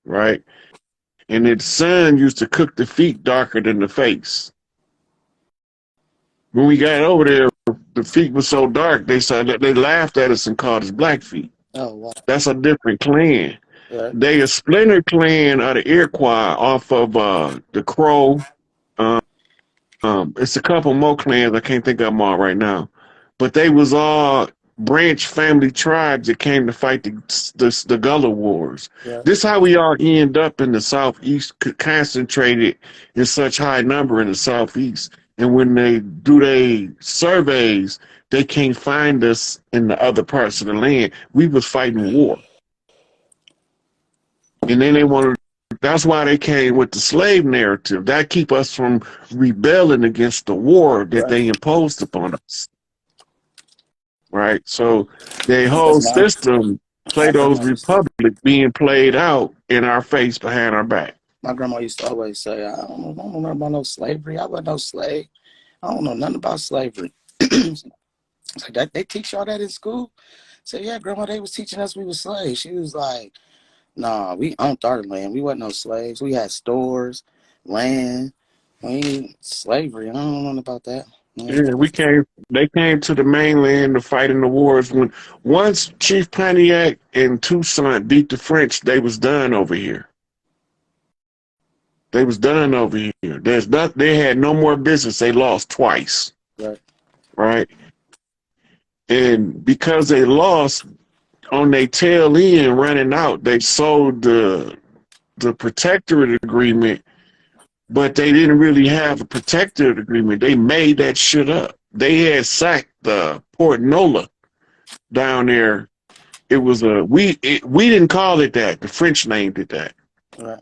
right? And its sun used to cook the feet darker than the face. When we got over there, the feet were so dark they laughed at us and called us Blackfeet. Oh wow. That's a different clan. Yeah. They a splinter clan of the Iroquois off of the Crow. It's a couple more clans I can't think of them all right now, but they was all branch family tribes that came to fight the Gullah Wars. Yeah. This how we all end up in the southeast, concentrated in such high number in the southeast. And when they do their surveys, they can't find us in the other parts of the land. We was fighting war, and then they wanted. That's why they came with the slave narrative. That keep us from rebelling against the war that Right. they imposed upon us. Right. So their whole Because system, my Plato's grandma used to Republic, being played out in our face behind our back. my grandma used to always say, I don't know nothing about no slavery. I wasn't no slave. I don't know nothing about slavery. Like that, they teach y'all that in school? Say, yeah, grandma, they was teaching us we were slaves. She was like, nah, we owned our land. We wasn't no slaves. We had stores, land. We ain't slavery. I don't know nothing about that. Yeah. Yeah, they came to the mainland to fight in the wars. Once Chief Pontiac and Toussaint beat the French, they was done over here. They was done over here. They had no more business. They lost twice. Right. Right. And because they lost on their tail end running out, they sold the protectorate agreement, but they didn't really have a protectorate agreement. They made that shit up. They had sacked Port Nola down there. It was we didn't call it that. The French named it that. Right.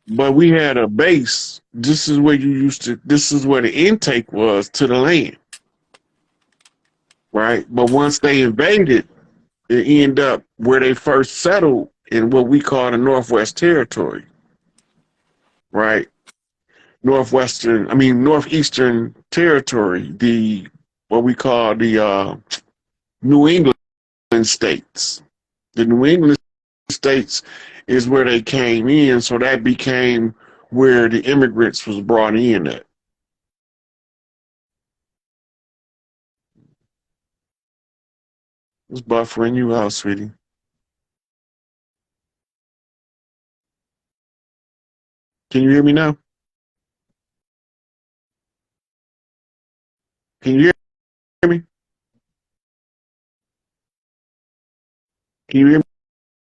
But we had a base. This is where this is where the intake was to the land, right? But once they invaded, it ended up where they first settled in what we call the Northwest Territory, right? Northeastern Territory, the what we call the New England states. The New England states is where they came in, so that became where the immigrants was brought in at. It's buffering you out, sweetie. Can you hear me now? Can you hear me? Can you hear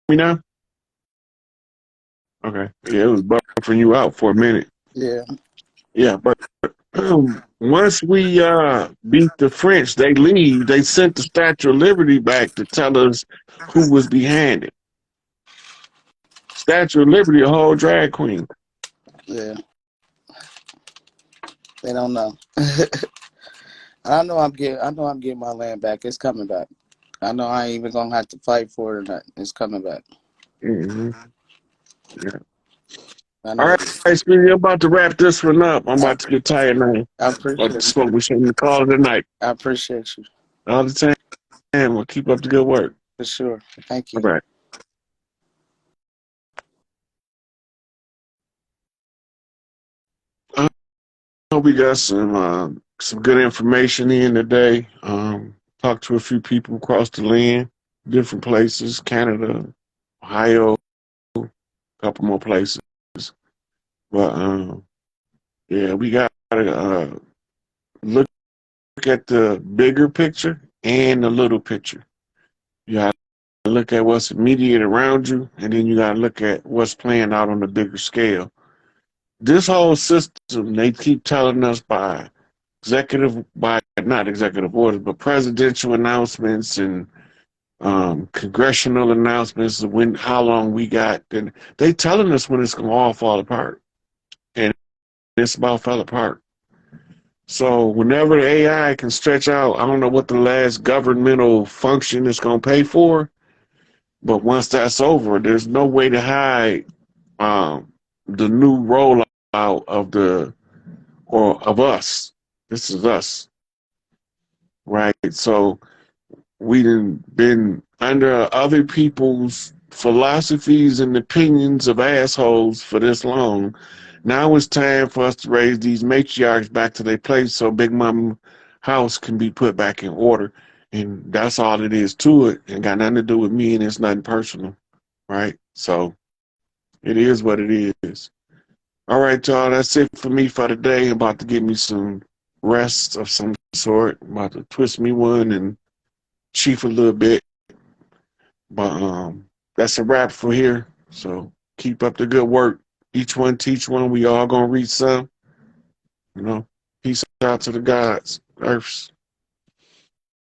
me now? Okay. Yeah, it was buffering you out for a minute. Yeah. Yeah, but once we beat the French, they leave. They sent the Statue of Liberty back to tell us who was behind it. Statue of Liberty, a whole drag queen. Yeah. They don't know. I know I'm getting my land back. It's coming back. I know I ain't even gonna have to fight for it or nothing. It's coming back. Mm-hmm. Yeah. I All know right, it is. Speedy, I'm about to wrap this one up. I'm I, about to get tired now. I About to appreciate smoke with something to call it a night. I appreciate you All the time. We'll keep up the good work. for sure. Thank All you. right. Hope we got some good information in today. Talked to a few people across the land, different places, Canada, Ohio, a couple more places. But yeah, we got to look at the bigger picture and the little picture. You got to look at what's immediate around you, and then you got to look at what's playing out on a bigger scale. This whole system, they keep telling us by not executive orders, but presidential announcements and congressional announcements of how long we got, and they telling us when it's gonna all fall apart, and it's about fell apart. So whenever the AI can stretch out, I don't know what the last governmental function is gonna pay for, but once that's over, there's no way to hide the new rollout of us. This is us, right? So we done been under other people's philosophies and opinions of assholes for this long. Now it's time for us to raise these matriarchs back to their place so Big Mama house can be put back in order. And that's all it is to it. And got nothing to do with me, and it's nothing personal, right? So it is what it is. All right, y'all, that's it for me for today. I'm about to give me some rest of some sort. I'm about to twist me one and chief a little bit. But that's a wrap for here. So keep up the good work. Each one teach one. We all gonna reach some. You know. Peace out to the gods. Earths.